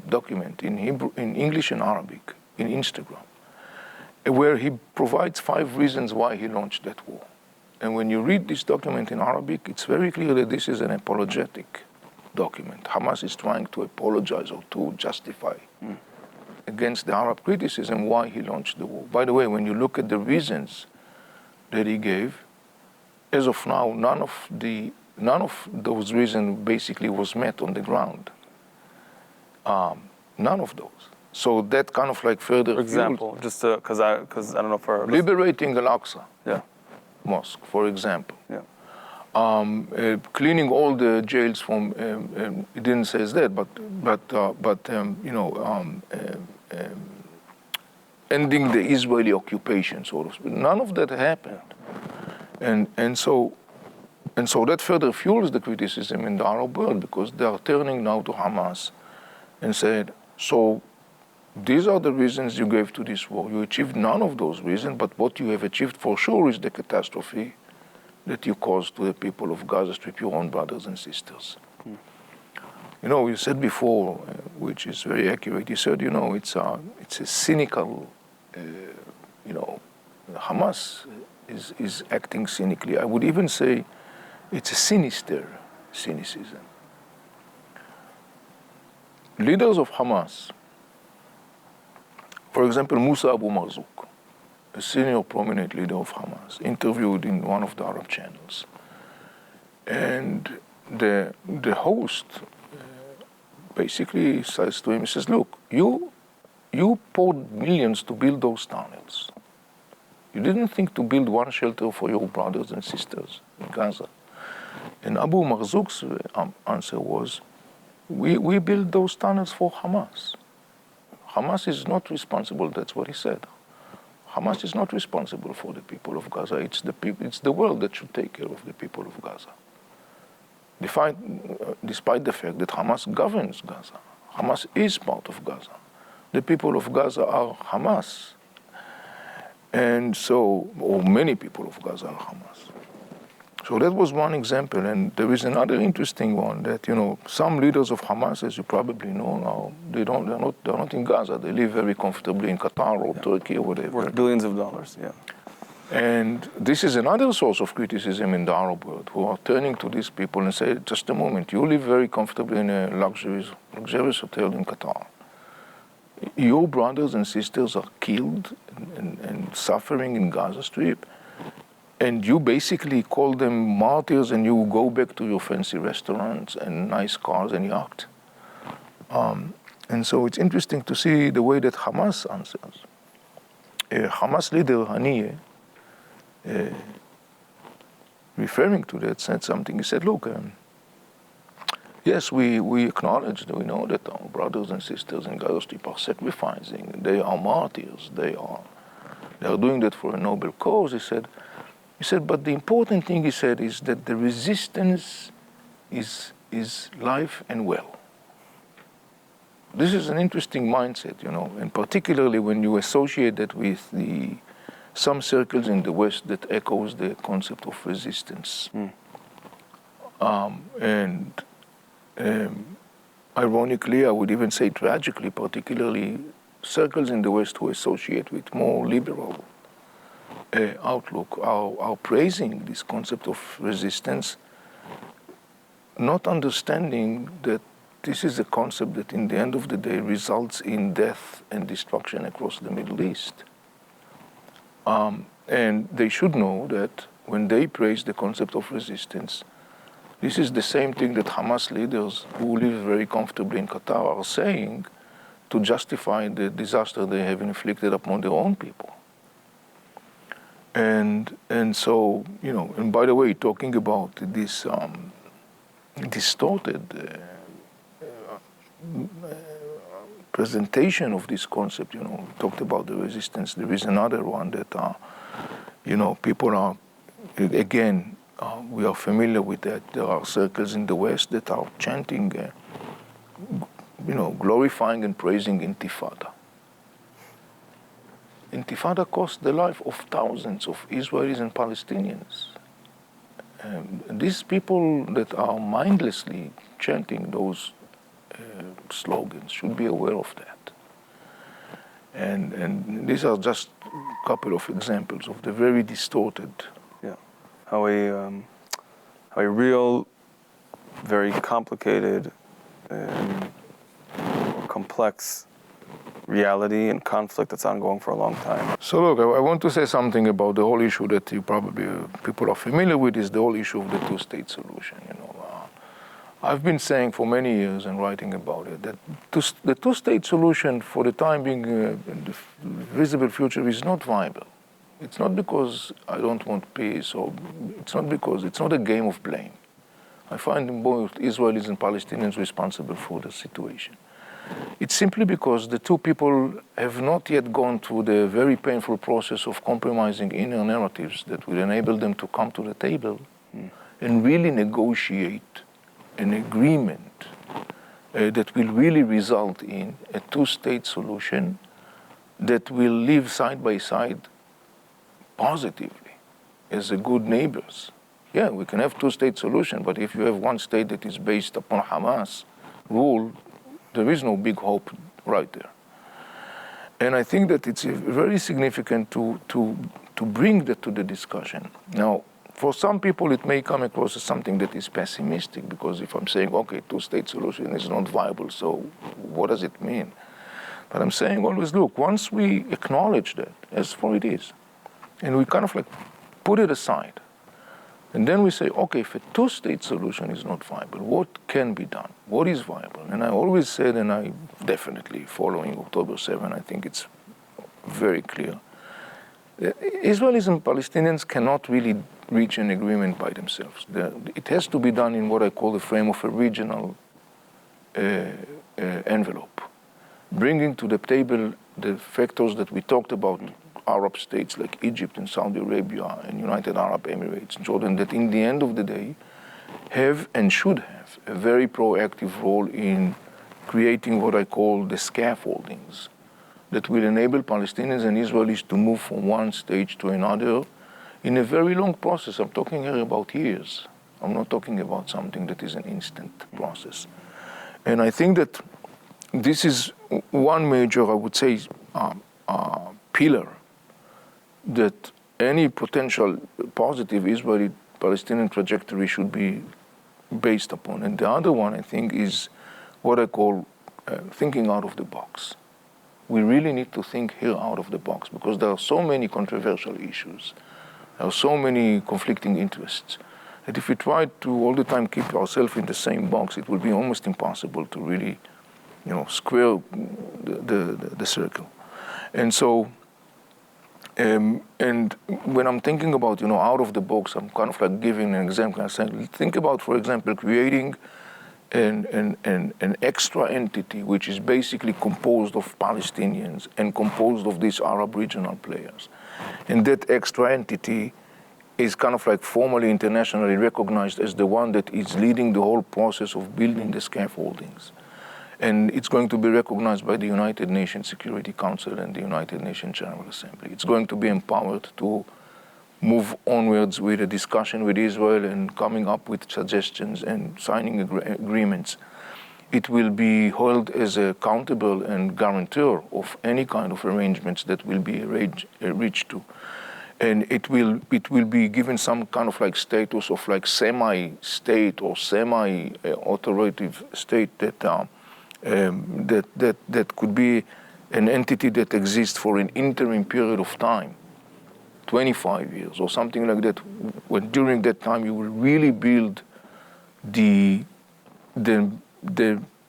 document in Hebrew, in English and Arabic, in Instagram, where he provides 5 reasons why he launched that war. And when you read this document in Arabic, it's very clear that this is an apologetic document. Hamas is trying to apologize or to justify against the Arab criticism why he launched the war. By the way, when you look at the reasons that he gave, as of now, none of those reasons basically was met on the ground. None of those. So that kind of like further. For example, just because I don't know for liberating Al-Aqsa. Yeah. Mosque, for example. Yeah. Cleaning all the jails from. It didn't say that, but ending the Israeli occupation, sort of. None of that happened, and so that further fuels the criticism in the Arab world, because they are turning now to Hamas and said, so these are the reasons you gave to this war. You achieved none of those reasons, but what you have achieved for sure is the catastrophe that you caused to the people of Gaza Strip, your own brothers and sisters. You know, you said before, which is very accurate, you said, it's a cynical, Hamas is acting cynically. I would even say it's a sinister cynicism. Leaders of Hamas, for example, Musa Abu Marzouk, a senior prominent leader of Hamas, interviewed in one of the Arab channels. And the host basically says to him, he says, look, you poured millions to build those tunnels. You didn't think to build one shelter for your brothers and sisters in Gaza. And Abu Marzouk's answer was, we built those tunnels for Hamas. Hamas is not responsible, that's what he said. Hamas is not responsible for the people of Gaza. It's the world that should take care of the people of Gaza. Despite the fact that Hamas governs Gaza. Hamas is part of Gaza. The people of Gaza are Hamas. And so, or many people of Gaza are Hamas. So that was one example, and there is another interesting one that, some leaders of Hamas, as you probably know now, they're not in Gaza. They live very comfortably in Qatar or Turkey or whatever. Worth billions of dollars, yeah. And this is another source of criticism in the Arab world, who are turning to these people and say, just a moment, you live very comfortably in a luxurious hotel in Qatar. Your brothers and sisters are killed and suffering in Gaza Strip, and you basically call them martyrs, and you go back to your fancy restaurants and nice cars and yachts. And so it's interesting to see the way that Hamas answers. Hamas leader Haniyeh, referring to that, said something. He said, look, yes, we acknowledge that we know that our brothers and sisters in Gaza Strip are sacrificing. They are martyrs. They are doing that for a noble cause. He said, but the important thing, he said, is that the resistance is life and well. This is an interesting mindset, and particularly when you associate that with some circles in the West that echoes the concept of resistance. Ironically, I would even say tragically, particularly circles in the West who associate with more liberal outlook are praising this concept of resistance not understanding that this is a concept that in the end of the day results in death and destruction across the Middle East. And they should know that when they praise the concept of resistance, this is the same thing that Hamas leaders who live very comfortably in Qatar are saying to justify the disaster they have inflicted upon their own people. And so, and by the way, talking about this distorted presentation of this concept, we talked about the resistance. There is another one that, people are, again, we are familiar with that. There are circles in the West that are chanting, glorifying and praising Intifada. Intifada cost the life of thousands of Israelis and Palestinians. These people that are mindlessly chanting those slogans should be aware of that. And these are just a couple of examples of the very distorted. Yeah, how a real, very complicated and complex reality and conflict that's ongoing for a long time. So look, I want to say something about the whole issue that you probably people are familiar with, is the whole issue of the two-state solution. I've been saying for many years and writing about it that the two-state solution for the time being in the visible future is not viable. It's not because I don't want peace, or it's not because it's not a game of blame. I find both Israelis and Palestinians responsible for the situation. It's simply because the two people have not yet gone through the very painful process of compromising inner narratives that will enable them to come to the table and really negotiate an agreement that will really result in a two-state solution that will live side by side positively as a good neighbors. Yeah, we can have two-state solution, but if you have one state that is based upon Hamas rule, there is no big hope right there. And I think that it's very significant to bring that to the discussion. Now, for some people, it may come across as something that is pessimistic, because if I'm saying, okay, two-state solution is not viable, so what does it mean? But I'm saying always, look, once we acknowledge that as for it is, and we kind of like put it aside, and then we say, okay, if a two-state solution is not viable, what can be done? What is viable? And I always said, and I definitely, following October 7, I think it's very clear, Israelis and Palestinians cannot really reach an agreement by themselves. It has to be done in what I call the frame of a regional envelope, bringing to the table the factors that we talked about, Arab states like Egypt and Saudi Arabia and United Arab Emirates and Jordan, that in the end of the day have and should have a very proactive role in creating what I call the scaffoldings that will enable Palestinians and Israelis to move from one stage to another in a very long process. I'm talking here about years. I'm not talking about something that is an instant process. And I think that this is one major, I would say, pillar that any potential positive Israeli-Palestinian trajectory should be based upon. And the other one, I think, is what I call thinking out of the box. We really need to think here out of the box, because there are so many controversial issues. There are so many conflicting interests that if we try to all the time keep ourselves in the same box, it will be almost impossible to really, square the circle. And so, and when I'm thinking about, out of the box, I'm kind of like giving an example. I'm saying, think about, for example, creating an extra entity which is basically composed of Palestinians and composed of these Arab regional players. And that extra entity is kind of like formally internationally recognized as the one that is leading the whole process of building the scaffoldings. And it's going to be recognized by the United Nations Security Council and the United Nations General Assembly. It's going to be empowered to move onwards with a discussion with Israel and coming up with suggestions and signing agreements. It will be held as accountable and guarantor of any kind of arrangements that will be reached to. and it will be given some kind of like status of like semi-state or semi-authoritative state that could be an entity that exists for an interim period of time, 25 years or something like that, when during that time you will really build the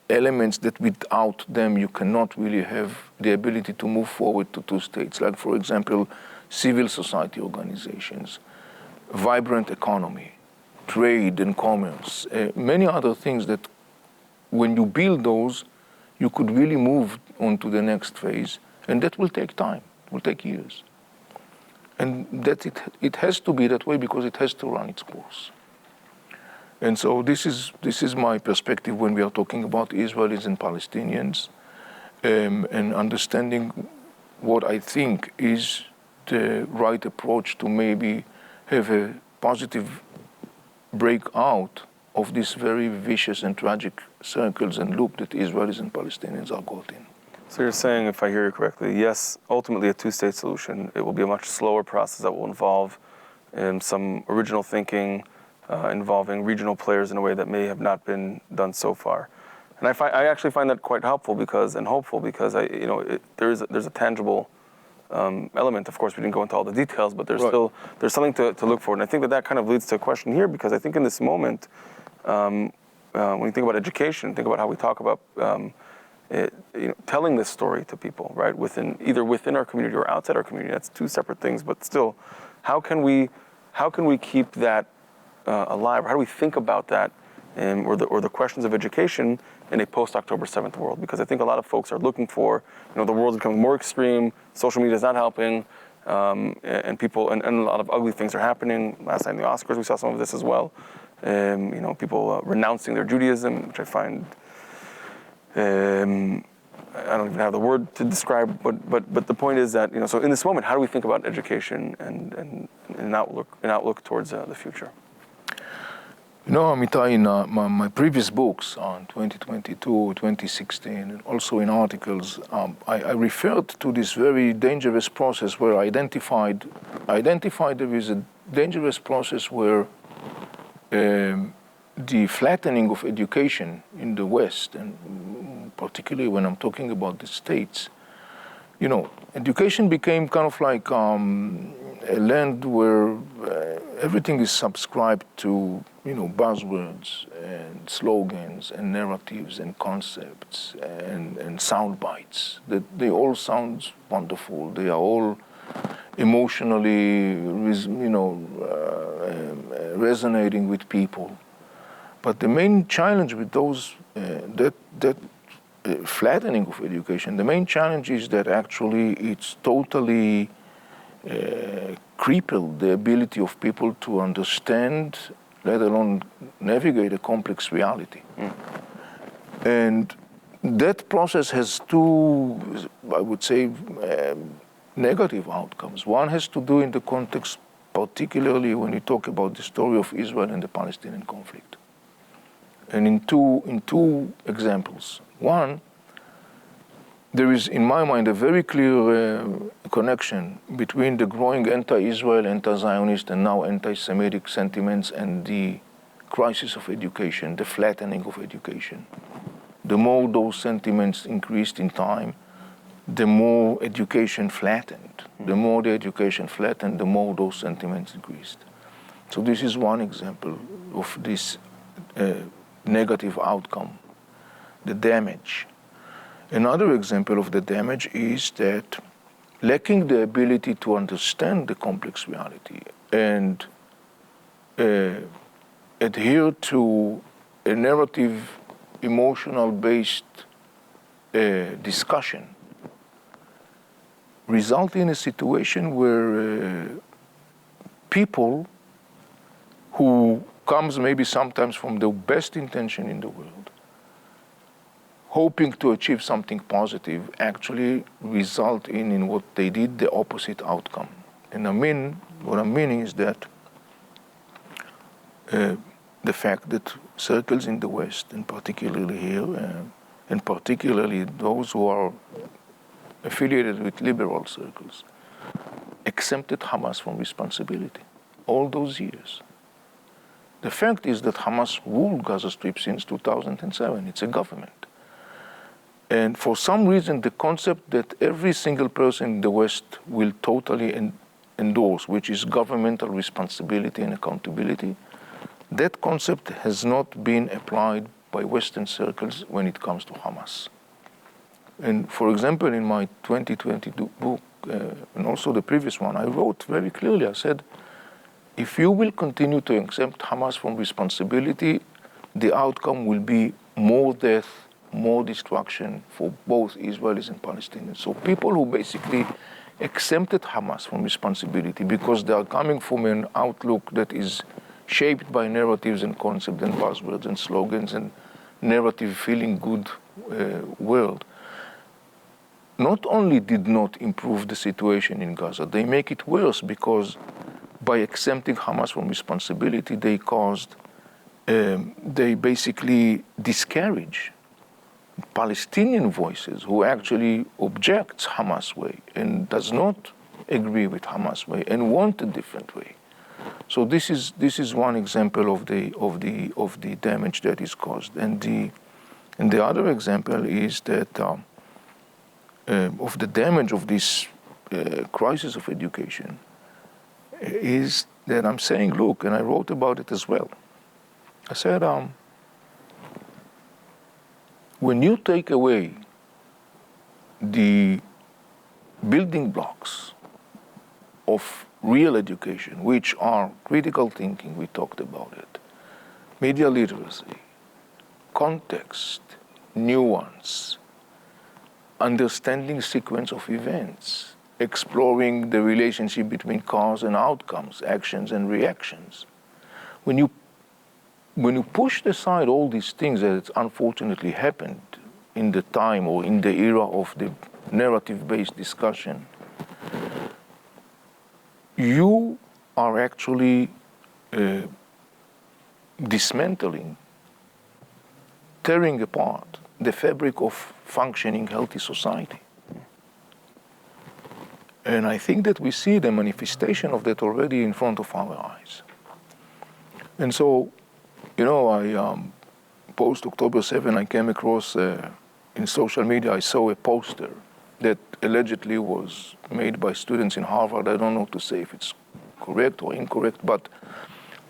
elements that without them you cannot really have the ability to move forward to two states, like for example, civil society organizations, vibrant economy, trade and commerce, many other things that when you build those, you could really move on to the next phase, and that will take time, it will take years. And that it has to be that way because it has to run its course. And so this is my perspective when we are talking about Israelis and Palestinians, and understanding what I think is the right approach to maybe have a positive breakout of these very vicious and tragic circles and loop that Israelis and Palestinians are caught in. So you're saying, if I hear you correctly, yes, ultimately a two-state solution. It will be a much slower process that will involve some original thinking, involving regional players in a way that may have not been done so far. And I actually find that quite helpful and hopeful because there's a tangible element. Of course, we didn't go into all the details, but there's something to look for. And I think that kind of leads to a question here, because I think in this moment, when you think about education, think about how we talk about telling this story to people, right? Either within our community or outside our community. That's two separate things, but still, how can we keep that alive? Or how do we think about that, or the questions of education in a post-October 7th world? Because I think a lot of folks are looking for, the world's becoming more extreme. Social media is not helping, and people and a lot of ugly things are happening. Last night in the Oscars, we saw some of this as well. People renouncing their Judaism, which I find. I don't even have the word to describe, but the point is that, so in this moment, how do we think about education and an outlook towards the future? Amitai, in my previous books on 2022, 2016, and also in articles, I referred to this very dangerous process where I identified there is a dangerous process where the flattening of education in the West, and particularly when I'm talking about the States, education became kind of like a land where everything is subscribed to, buzzwords and slogans and narratives and concepts and sound bites. That they all sound wonderful. They are all emotionally, resonating with people. But the main challenge with those, flattening of education, the main challenge is that actually it's totally crippled the ability of people to understand, let alone navigate a complex reality. And that process has two, I would say, negative outcomes. One has to do in the context, particularly when you talk about the story of Israel and the Palestinian conflict. And in two examples. One, there is, in my mind, a very clear connection between the growing anti-Israel, anti-Zionist, and now anti-Semitic sentiments and the crisis of education, the flattening of education. The more those sentiments increased in time, the more education flattened. The more the education flattened, the more those sentiments increased. So this is one example of this negative outcome, the damage. Another example of the damage is that lacking the ability to understand the complex reality and adhere to a narrative, emotional-based discussion result in a situation where people who comes maybe sometimes from the best intention in the world, hoping to achieve something positive, actually result in what they did, the opposite outcome. And what I'm meaning is that the fact that circles in the West, and particularly here, and particularly those who are affiliated with liberal circles, exempted Hamas from responsibility all those years. The fact is that Hamas ruled Gaza Strip since 2007. It's a government. And for some reason, the concept that every single person in the West will totally endorse, which is governmental responsibility and accountability, that concept has not been applied by Western circles when it comes to Hamas. And for example, in my 2022 book, and also the previous one, I wrote very clearly, I said, if you will continue to exempt Hamas from responsibility, the outcome will be more death, more destruction for both Israelis and Palestinians. So people who basically exempted Hamas from responsibility because they are coming from an outlook that is shaped by narratives and concepts and buzzwords and slogans and narrative feeling good world, not only did not improve the situation in Gaza, they make it worse because by exempting Hamas from responsibility, they basically discourage Palestinian voices who actually objects Hamas way and does not agree with Hamas way and want a different way. So this is one example of the damage that is caused, and the other example is that of the damage of this crisis of education is that I'm saying, look, and I wrote about it as well. I said, when you take away the building blocks of real education, which are critical thinking, we talked about it, media literacy, context, nuance, understanding sequence of events, exploring the relationship between cause and outcomes, actions and reactions. When you push aside all these things that unfortunately happened in the time or in the era of the narrative-based discussion, you are actually dismantling, tearing apart the fabric of functioning, healthy society. And I think that we see the manifestation of that already in front of our eyes. And so, I post-October 7, I came across in social media, I saw a poster that allegedly was made by students in Harvard. I don't know to say if it's correct or incorrect, but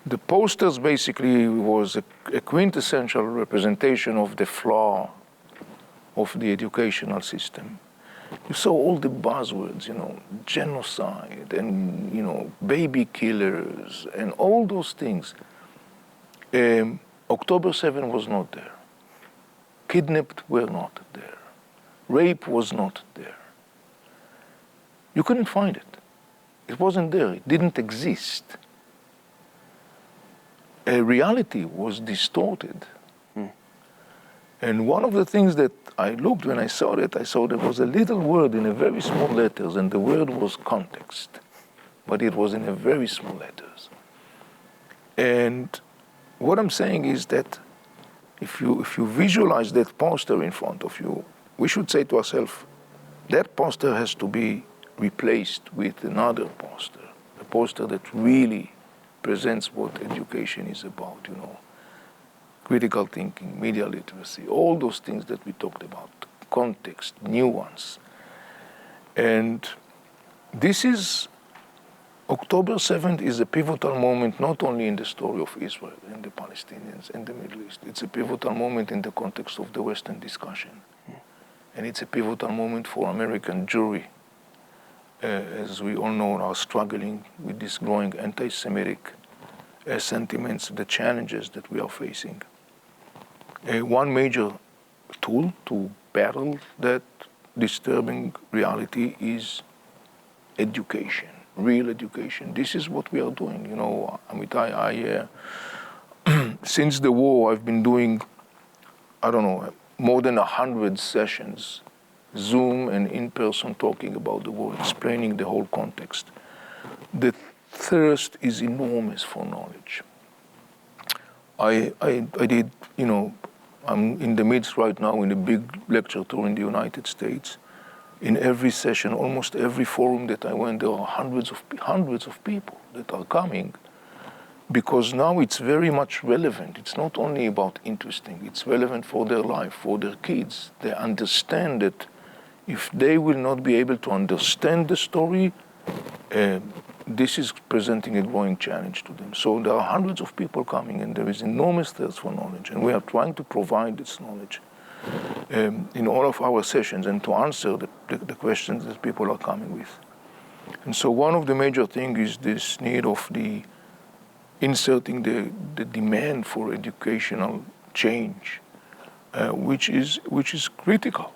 the posters basically was a quintessential representation of the flaw of the educational system. You saw all the buzzwords, genocide and, baby killers and all those things. October 7 was not there. Kidnapped were not there. Rape was not there. You couldn't find it. It wasn't there. It didn't exist. Reality was distorted. And one of the things that I looked when I saw it, I saw there was a little word in a very small letters, and the word was context. But it was in a very small letters. And what I'm saying is that if you visualize that poster in front of you, we should say to ourselves, that poster has to be replaced with another poster, a poster that really presents what education is about, critical thinking, media literacy, all those things that we talked about, context, nuance. And this is, October 7th is a pivotal moment not only in the story of Israel and the Palestinians and the Middle East, it's a pivotal moment in the context of the Western discussion. And it's a pivotal moment for American Jewry, as we all know, are struggling with this growing anti-Semitic sentiments, the challenges that we are facing. One major tool to battle that disturbing reality is education, real education. This is what we are doing. Amitai, since the war, I've been doing, more than 100 sessions, Zoom and in-person, talking about the war, explaining the whole context. The thirst is enormous for knowledge. I did, I'm in the midst right now in a big lecture tour in the United States. in every session, almost every forum that I went, there are hundreds of people that are coming, because now it's very much relevant. It's not only about interesting, it's relevant for their life, for their kids. They understand that if they will not be able to understand the story, this is presenting a growing challenge to them. So there are hundreds of people coming, and there is enormous thirst for knowledge, and we are trying to provide this knowledge in all of our sessions and to answer the questions that people are coming with. And so one of the major things is this need of inserting the demand for educational change, which is critical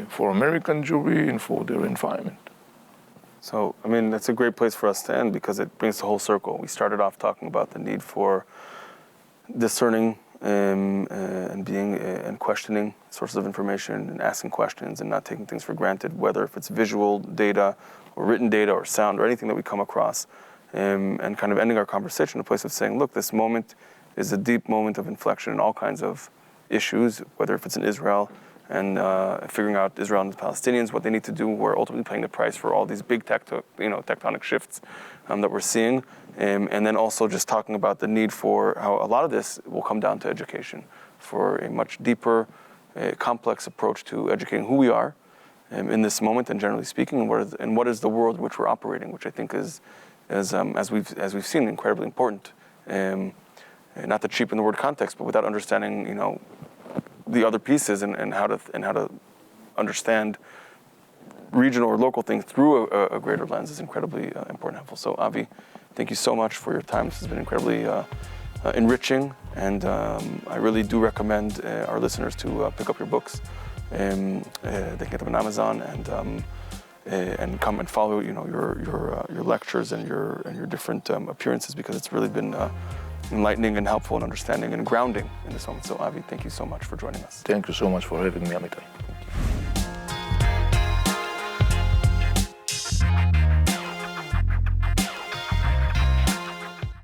for American Jewry and for their environment. So, I mean, that's a great place for us to end because it brings the whole circle. We started off talking about the need for discerning and being and questioning sources of information and asking questions and not taking things for granted, whether if it's visual data or written data or sound or anything that we come across, and kind of ending our conversation in a place of saying, look, this moment is a deep moment of inflection in all kinds of issues, whether if it's in Israel and figuring out Israel and the Palestinians, what they need to do. We're ultimately paying the price for all these big tectonic shifts that we're seeing. And then also just talking about the need for how a lot of this will come down to education, for a much deeper, complex approach to educating who we are in this moment and generally speaking, and what is the world in which we're operating, which I think is, as we've seen, incredibly important. Not to cheapen the word context, but without understanding, the other pieces and how to understand regional or local things through a greater lens is incredibly important and helpful. So Avi, thank you so much for your time. This has been incredibly enriching, and I really do recommend our listeners to pick up your books. They can get them on Amazon and come and follow your lectures and your different appearances, because it's really been enlightening and helpful and understanding and grounding in this moment. So Avi, thank you so much for joining us. Thank you so much for having me, Amitai.